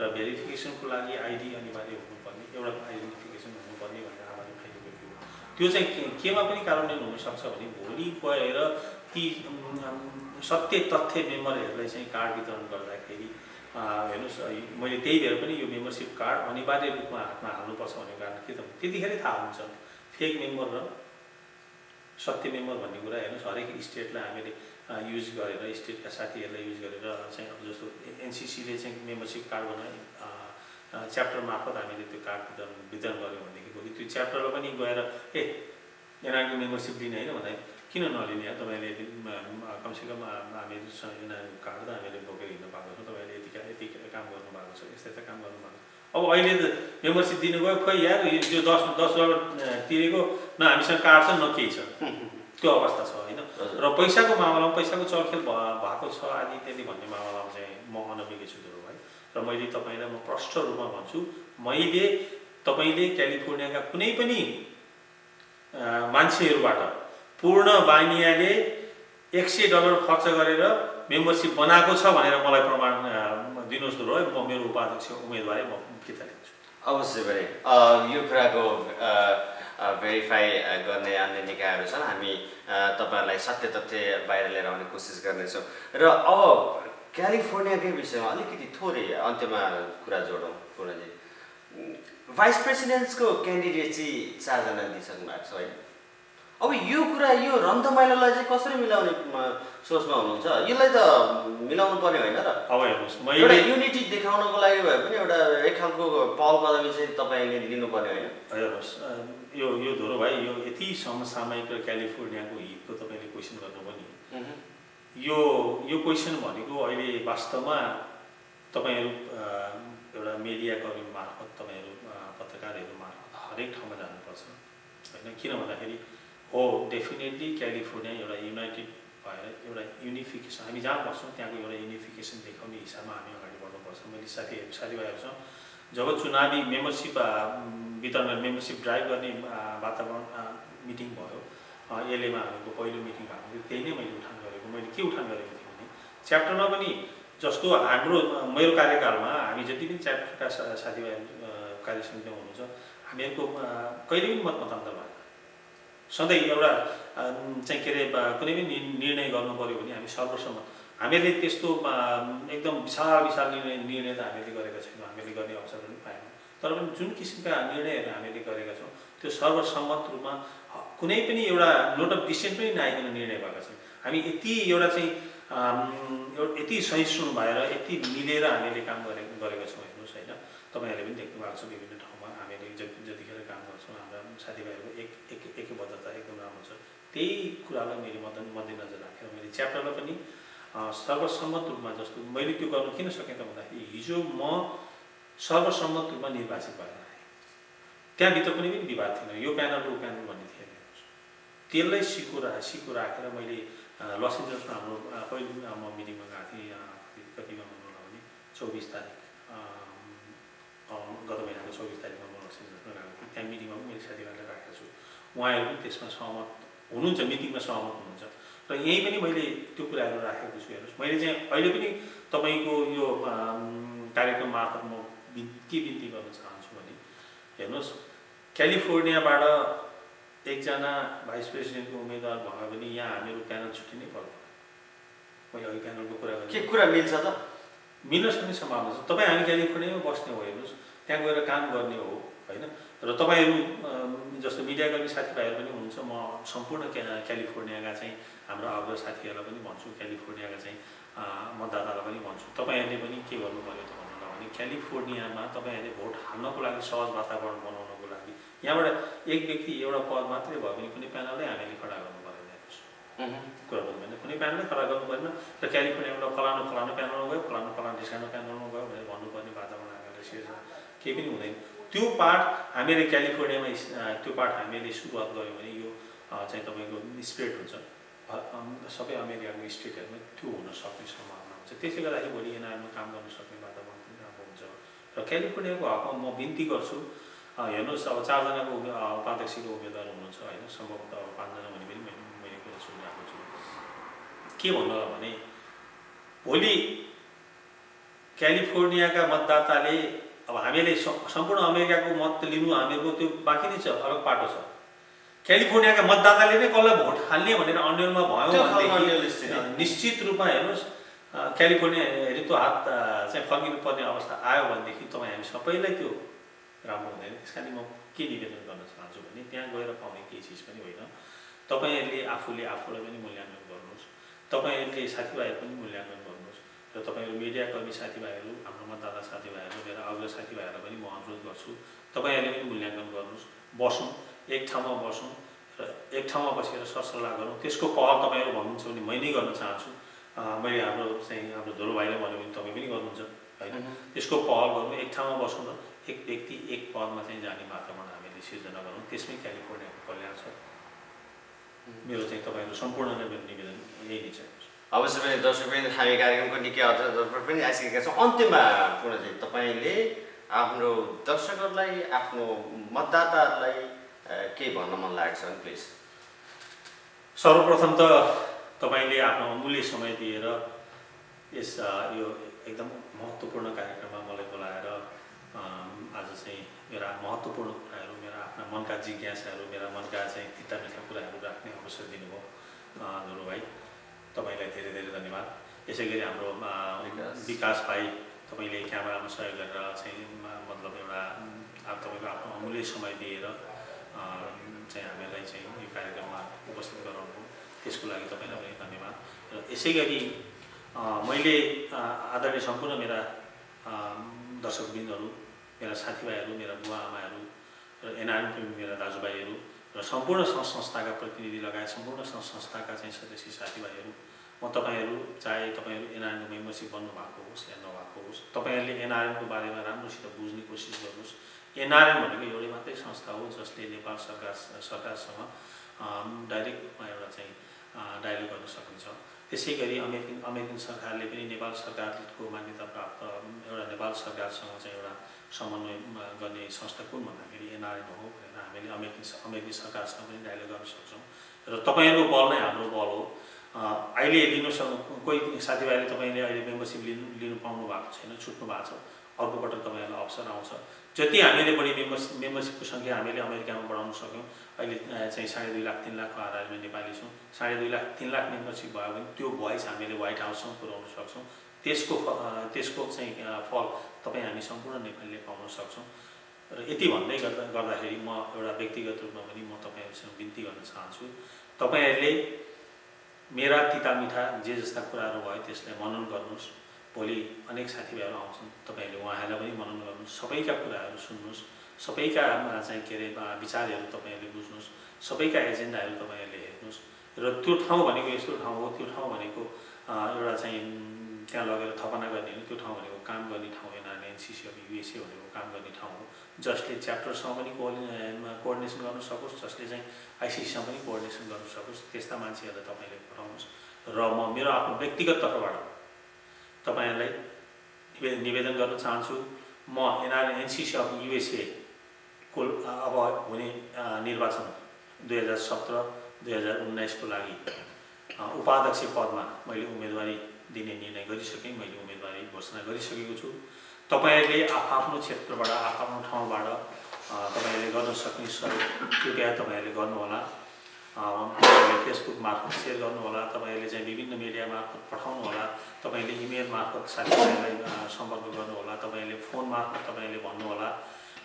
र भेरिफिकेसनको लागि आइडी अनिवार्य हुनुपर्ने, एउटा आइडेन्टिफिकेसन हुनुपर्ने भनेर आवाज उठाइएको थियो। त्यो चाहिँ केमा पनि कार्यान्वयन हुनसक्छ भने भोलि गएर ती सत्य तथ्य मेम्बरहरूलाई चाहिँ कार्ड वितरण गर्दाखेरि हेर्नुहोस्, मैले त्यही भएर पनि यो मेम्बरसिप कार्ड अनिवार्य रूपमा हातमा हाल्नुपर्छ भन्ने कारण के त त्यतिखेरै थाहा हुन्छ फेक मेम्बर र सत्य मेम्बर भन्ने कुरा। हेर्नुहोस्, हरेक स्टेटलाई हामीले युज गरेर स्टेटका साथीहरूलाई युज गरेर चाहिँ अब जस्तो एनसिसीले चाहिँ मेम्बरसिप कार्ड बनाए, च्याप्टर मार्फत हामीले त्यो कार्ड वितरण गऱ्यौँ भनेदेखि भोलि त्यो च्याप्टरलाई पनि गएर एनआरको मेम्बरसिप लिने होइन भन्दा किन नलिने? तपाईँले कमसेकम हामीहरू एनआरको कार्ड त हामीले बोकेर हिँड्नु भएको छ, तपाईँले यति काम गर्नुभएको छ, यस्तै काम गर्नुभएको छ। अब अहिले त मेम्बरसिप दिनुभयो, खोइ यार यो 10 डलर तिरेको न हामीसँग कार्ड छ न केही छ, त्यो अवस्था छ होइन। र पैसाको मामलामा पैसाको चलखेल भएको छ आदि इत्यादि भन्ने मामलामा चाहिँ म अनभिज्ञ छु है। र मैले तपाईँलाई म प्रष्ट रूपमा भन्छु, तपाईँले क्यालिफोर्नियाका कुनै पनि मान्छेहरूबाट पूर्ण बानियाले $100 खर्च गरेर मेम्बरसिप बनाएको छ भनेर मलाई प्रमाण दिनुहोस् त है। म मेरो उपाध्यक्ष उम्मेदवारै म फिर्ता लिन्छु। अवश्य पनि यो कुराको भेरिफाई गर्ने अन्य निकायहरू छन्। हामी तपाईँहरूलाई सत्य तथ्य बाहिर लिएर आउने कोसिस गर्नेछौँ। र अब क्यालिफोर्नियाकै विषयमा अलिकति थोरै अन्त्यमा कुरा जोडौँ। पूर्णजी, भाइस प्रेसिडेन्ट्सको क्यान्डिडेट चाहिँ 4 जना दिइसक्नु भएको छ होइन। अब यो कुरा यो रन्थमाइलोलाई चाहिँ कसरी मिलाउने सोचमा हुनुहुन्छ? यसलाई त मिलाउनु पर्ने होइन र? अब हेर्नुहोस्, एउटा युनिटी देखाउनको लागि भए पनि एउटा एक खालको पहल कदमी चाहिँ तपाईँले लिनुपर्ने होइन? हेर्नुहोस्, यो धोरो भाइ, यो यति समसामयिक र क्यालिफोर्नियाको हितको तपाईँले क्वेसन गर्नु पनि यो क्वेसन भनेको अहिले वास्तवमा तपाईँहरू एउटा मिडियाकर्मी मार्फत, तपाईँहरू पत्रकारहरू मार्फत हरेक ठाउँमा जानुपर्छ होइन। किन भन्दाखेरि डेफिनेटली क्यालिफोर्निया एउटा युनाइटेड भएर एउटा युनिफिकेसन, हामी जहाँ बस्छौँ त्यहाँको एउटा युनिफिकेसन देखाउने हिसाबमा हामी अगाडि बढ्नुपर्छ। मैले साथीभाइहरूसँग जब चुनावी मेम्बरसिप वितरण मेम्बरसिप ड्राइभ गर्ने वातावरण मिटिङ भयो, एलएमा हामीको पहिलो मिटिङ भएको थियो, त्यही नै मैले उठान गरेको। मैले के उठान गरेको थिएँ भने च्याप्टरमा पनि जस्तो हाम्रो मेरो कार्यकालमा हामी जति पनि च्याप्टरका साथीभाइ कार्य समितिमा हुनुहुन्छ हामीहरूको कहिले पनि मतमतान्तर भएन। सधैँ एउटा चाहिँ के अरे कुनै पनि निर्णय गर्नु पऱ्यो भने हामी सर्वसम्मत हामीले त्यस्तो एकदम विशाल निर्णय त हामीले गरेका छैनौँ, हामीले गर्ने अवसर पनि पाएनौँ। तर पनि जुन किसिमका निर्णयहरू हामीले गरेका छौँ त्यो सर्वसम्मत रूपमा कुनै पनि एउटा नोट अफ डिसिसन पनि नआइकन निर्णय भएका छन्। हामी यति एउटा चाहिँ यति सहिष्णु भएर यति मिलेर हामीले काम गरेका छौँ। हेर्नुहोस् होइन, तपाईँहरूले पनि देख्नु भएको छ विभिन्न ठाउँमा हामीले जतिखेर काम गर्छौँ हाम्रा साथीभाइहरूको एकबद्धता एकदम राम्रो छ। त्यही कुरालाई मैले मध्यनजर राखेर मैले च्याप्टरलाई पनि सर्वसम्मत रूपमा जस्तो मैले त्यो गर्नु किन सकेँ त भन्दाखेरि हिजो म सर्वसम्मत रूपमा निर्वाचित भएर आएँ। त्यहाँभित्र कुनै पनि विवाद थिएन, यो प्यानल ऊ प्यानल भन्ने थिएन। त्यसलाई सिको राखेर मैले लस एन्जल्समा हाम्रो पहिले म मिटिङमा गएको थिएँ। कतिमा भन्नु होला भने 24 तारिक गत महिनाको 24 तारिकमा म लस एन्जल्समा गएको थिएँ। त्यहाँ मिटिङमा पनि मैले साथीभाइलाई राखेको छु, उहाँहरू पनि त्यसमा सहमत हुनुहुन्छ, मिटिङमा सहमत हुनुहुन्छ। र यहीँ पनि मैले त्यो कुराहरू राखेको छु। हेर्नुहोस्, मैले चाहिँ अहिले पनि तपाईँको यो कार्यक्रम मार्फत म के बिन्ती गर्न चाहन्छु भने हेर्नुहोस्, क्यालिफोर्नियाबाट एकजना भाइस प्रेसिडेन्टको उम्मेदवार भयो भने यहाँ हामीहरू प्यानल छुट्टिनै पर्दैन। मैले अघि प्यानलको कुरा गरेँ, के कुरा मिल्छ त? मिल्न सक्ने सम्भावना छ। तपाईँ हामी क्यालिफोर्नियामा बस्ने हो, हेर्नुहोस् त्यहाँ गएर काम गर्ने हो होइन। र तपाईँहरू जस्तो मिडियाकर्मी साथीभाइहरू पनि हुनुहुन्छ, म सम्पूर्ण क्यालिफोर्नियाका चाहिँ हाम्रो अग्र साथीहरूलाई पनि भन्छु, क्यालिफोर्नियाका चाहिँ मतदातालाई पनि भन्छु, तपाईँहरूले पनि के गर्नु पऱ्यो त भन्नु भने क्यालिफोर्नियामा तपाईँहरूले भोट हाल्नको लागि सहज वातावरण बनाउनको लागि यहाँबाट एक व्यक्ति एउटा पद मात्रै भयो भने कुनै प्यानलै हामीले खडा गर्नु परेन। हेर्नुहोस् कुरा बुझ्नु भएन, कुनै प्यानलै खडा गर्नु परेन। र क्यालिफोर्नियाबाट फलानु प्यानलमा गयो, फलानु ढिस्कानो प्यानलमा गयो भनेर भन्नुपर्ने वातावरण हामीलाई सिर्जना केही पनि हुँदैन। त्यो पाठ हामीले क्यालिफोर्नियामा त्यो पाठ हामीले सुरुवात गऱ्यौँ भने यो चाहिँ तपाईँको स्प्रेड हुन्छ सबै अमेरिकाको स्टेटहरूमा। त्यो हुन सक्ने सम्भावना हुन्छ। त्यसले गर्दाखेरि भोलि एनआरमा काम गर्न सक्ने वातावरण पनि राम्रो हुन्छ। र क्यालिफोर्नियाको हकमा म बिन्ती गर्छु, हेर्नुहोस् अब 4 जनाको उपाध्यक्षको उम्मेदवार हुनुहुन्छ होइन, सम्भवतः अब 5 जना भने पनि मैले कुरा सुनिरहेको छु। के भन्नु भने भोलि क्यालिफोर्नियाका मतदाताले अब हामीले सम्पूर्ण अमेरिकाको मत लिनु हामीहरूको त्यो बाँकी नै छ, अलग पाटो छ। क्यालिफोर्नियाका मतदाताले नै कसलाई भोट हाल्ने भनेर अन्यलमा भयो भनेदेखि निश्चित रूपमा हेर्नुहोस् क्यालिफोर्निया हेरितो हात चाहिँ फर्किनु पर्ने अवस्था आयो भनेदेखि तपाईँ हामी सबैलाई त्यो राम्रो हुँदैन। त्यस कारण म के निवेदन गर्न चाहन्छु भने त्यहाँ गएर पाउने केही चिज पनि होइन। तपाईँहरूले आफूलाई पनि मूल्याङ्कन गर्नुहोस्, तपाईँहरूले साथीभाइहरू पनि मूल्याङ्कन गर्नुहोस्। र तपाईँहरू मिडियाकर्मी साथीभाइहरू, हाम्रो मतदाता साथीभाइहरू, मेरा अग्र साथीभाइहरूलाई पनि म अनुरोध गर्छु, तपाईँहरूले पनि मूल्याङ्कन गर्नुहोस्। बसौँ, एक ठाउँमा बसौँ र एक ठाउँमा बसेर सरसल्लाह गरौँ। त्यसको पहल तपाईँहरू भन्नुहुन्छ भने मै नै गर्न चाहन्छु। मैले हाम्रो धुलो भाइले भन्यो भने तपाईँ पनि गर्नुहुन्छ होइन। त्यसको पहल गरौँ, एक ठाउँमा बसौँ र एक व्यक्ति एक पदमा चाहिँ जाने वातावरण हामीले सिर्जना गरौँ। त्यसमै क्यालिफोर्नियाको कल्याण छ। मेरो चाहिँ तपाईँहरू सम्पूर्णलाई मेरो निवेदन यही नै छ। अवश्य पनि दर्शकवृन्द, हामी कार्यक्रमको निकै अवसर पनि आइसकेका छौँ। अन्त्यमा पूर्णजी तपाईँले आफ्नो दर्शकहरूलाई, आफ्नो मतदाताहरूलाई केही भन्न मन लागेको छ भने प्लिज। सर्वप्रथम त तपाईँले आफ्नो अमूल्य समय दिएर यस यो एकदम महत्त्वपूर्ण कार्यक्रममा मलाई बोलाएर आज चाहिँ मेरा महत्त्वपूर्ण कुराहरू, मेरा आफ्ना मनका जिज्ञासाहरू, मेरा मनका चाहिँ तिता मिठा कुराहरू राख्ने अवसर दिनुभयो धुलो भाइ, तपाईँलाई धेरै धेरै धन्यवाद। यसै गरी हाम्रो विकास भाइ, तपाईँले क्यामेरामा सहयोग गरेर चाहिँ मतलब एउटा तपाईँको आफ्नो अमूल्य समय दिएर चाहिँ हामीलाई चाहिँ यो कार्यक्रममा उपस्थित गराउनु, त्यसको लागि तपाईँलाई पनि धन्यवाद। र यसै गरी मैले आदरणीय सम्पूर्ण मेरा दर्शकवृन्दहरू, मेरा साथीभाइहरू, मेरा बुवा आमाहरू र एनआरएम मेरा दाजुभाइहरू र सम्पूर्ण संस्थाका प्रतिनिधि लगायत सम्पूर्ण संस्थाका चाहिँ सदस्य साथीभाइहरू, म तपाईँहरू चाहे तपाईँहरू एनआरएमको मेम्बरसिप बन्नुभएको होस् या नभएको होस्, तपाईँहरूले एनआरएमको बारेमा राम्रोसित बुझ्ने कोसिस गर्नुहोस्। एनआरएम भनेको एउटै मात्रै संस्था हो जसले नेपाल सरकारसँग डाइरेक्ट रूपमा एउटा चाहिँ डायलग गर्न सकिन्छ। त्यसै गरी अमेरिकन सरकारले पनि नेपाल सरकारको मान्यता प्राप्त एउटा नेपाल सरकारसँग चाहिँ एउटा समन्वय गर्ने संस्था कुन भन्दाखेरि एनआरएम हो भनेर हामीले अमेरिकी सरकारसँग पनि डायलग गर्न सक्छौँ। र तपाईँहरूको बल नै हाम्रो बल हो। अहिले कोही साथीभाइले तपाईँले अहिले मेम्बरसिप लिनु पाउनु भएको छैन, छुट्नु भएको छ, अर्को पटक तपाईँहरूलाई अवसर आउँछ। जति हामीले बढी मेम्बरसिपको सङ्ख्या हामीले अमेरिकामा बढाउन सक्यौँ, अहिले चाहिँ 2.5 लाख 3 लाखको आधारमा नेपाली छौँ, 2.5 लाख 3 लाख मेम्बरसिप भयो भने त्यो भोइस हामीले व्हाइट हाउससम्म पुर्याउन सक्छौँ। त्यसको चाहिँ फल तपाईँ हामी सम्पूर्ण नेपालीले पाउन सक्छौँ। र यति भन्दै गर्दाखेरि म एउटा व्यक्तिगत रूपमा पनि म तपाईँहरूसँग बिन्ती गर्न चाहन्छु, तपाईँहरूले मेरा तिता मिठा जे जस्ता कुराहरू भयो त्यसलाई मनन गर्नुहोस्। भोलि अनेक साथीभाइहरू आउँछन्, तपाईँहरूले उहाँहरूलाई पनि मनन गर्नुहोस्, सबैका कुराहरू सुन्नुहोस्, सबैका चाहिँ के अरे विचारहरू तपाईँहरूले बुझ्नुहोस्, सबैका एजेन्डाहरू तपाईँहरूले हेर्नुहोस्। र त्यो ठाउँ भनेको यस्तो ठाउँ हो, त्यो ठाउँ भनेको एउटा चाहिँ त्यहाँ लगेर थपना गर्ने हो, त्यो ठाउँ भनेको काम गर्ने ठाउँ होइन। एनसिसी अफ युएसए भनेको काम गर्ने ठाउँ हो, जसले च्याप्टरसँग पनि कोअर्डिनेसन गर्न सकोस्, जसले चाहिँ आइसिसीसँग पनि कोअर्डिनेसन गर्न सकोस्, त्यस्ता मान्छेहरूलाई तपाईँले पठाउनुहोस्। र म मेरो आफ्नो व्यक्तिगत तर्फबाट तपाईँहरूलाई निवेदन गर्न चाहन्छु, म एनसिसी अफ युएसए को अब हुने निर्वाचन 2017-2019 को लागि उपाध्यक्ष पदमा मैले उम्मेदवारी दिने निर्णय गरिसकेँ, मैले उम्मेदवारी घोषणा गरिसकेको छु। तपाईँहरूले आफ्नो क्षेत्रबाट, आफ्नो ठाउँबाट तपाईँहरूले गर्न सक्ने सहयोग कृपया तपाईँहरूले गर्नुहोला। तपाईँहरूले फेसबुक मार्फत सेयर गर्नुहोला, तपाईँहरूले चाहिँ विभिन्न मिडिया मार्फत पठाउनुहोला, तपाईँले इमेल मार्फत साथीभाइलाई सम्पर्क गर्नुहोला, तपाईँले फोन मार्फत तपाईँले भन्नुहोला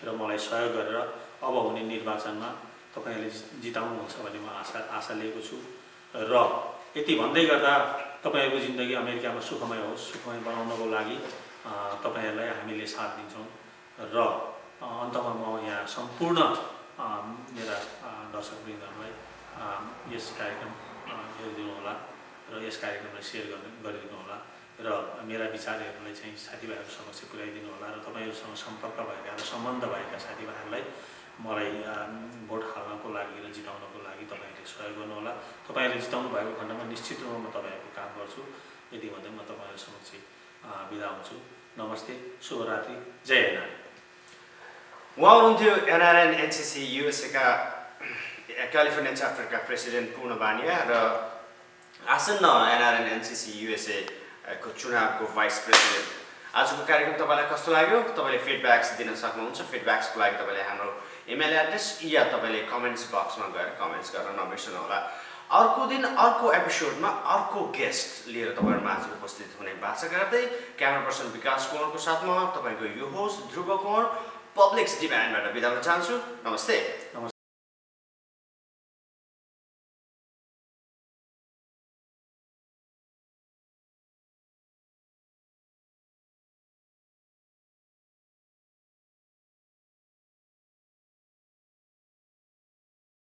र मलाई सहयोग गरेर अब हुने निर्वाचनमा तपाईँहरूले जिताउनुहुन्छ भन्ने म आशा लिएको छु। र यति भन्दै गर्दा तपाईँहरूको जिन्दगी अमेरिकामा सुखमय होस्, सुखमय बनाउनको लागि तपाईँहरूलाई हामीले साथ दिन्छौँ। र अन्तमा म यहाँ सम्पूर्ण मेरा दर्शकवृन्दहरूलाई यस कार्यक्रम हेरिदिनुहोला र यस कार्यक्रमलाई सेयर गरिदिनुहोला र मेरा विचारहरूलाई चाहिँ साथीभाइहरू समक्ष पुर्याइदिनु होला। र तपाईँहरूसँग सम्पर्क भएका र सम्बन्ध भएका साथीभाइहरूलाई मलाई भोट हाल्नको लागि र जिताउनको लागि तपाईँहरूले सहयोग गर्नुहोला। तपाईँहरूले जिताउनु भएको खण्डमा निश्चित रूपमा म तपाईँहरूको काम गर्छु। यति भन्दै म तपाईँहरू समक्ष बिदा हुन्छु। नमस्ते, शुभरात्रि, जय एनआरएन। उहाँ हुनुहुन्थ्यो एनआरएन एनसिसी युएसएका क्यालिफोर्निया च्याप्टरका प्रेसिडेन्ट पूर्ण बानिया र आसन्न एनआरएन एनसिसी युएसए को चुनावको भाइस प्रेसिडेन्ट। आजको कार्यक्रम तपाईँलाई कस्तो लाग्यो? तपाईँले फिडब्याक्स दिन सक्नुहुन्छ। फिडब्याक्सको लागि तपाईँले हाम्रो इमेल एड्रेस या तपाईँले कमेन्ट्स बक्समा गएर कमेन्ट्स गर्न नबिर्सनु होला। अर्को दिन अर्को एपिसोडमा अर्को गेस्ट लिएर तपाईँहरूमा आज उपस्थित हुने बाचा गर्दै क्यामेरा पर्सन विकास कुँवरको साथमा तपाईँको यो होस्ट ध्रुव कुँवर पब्लिक्स डिमान्डबाट बिदा हुन चाहन्छु। नमस्ते।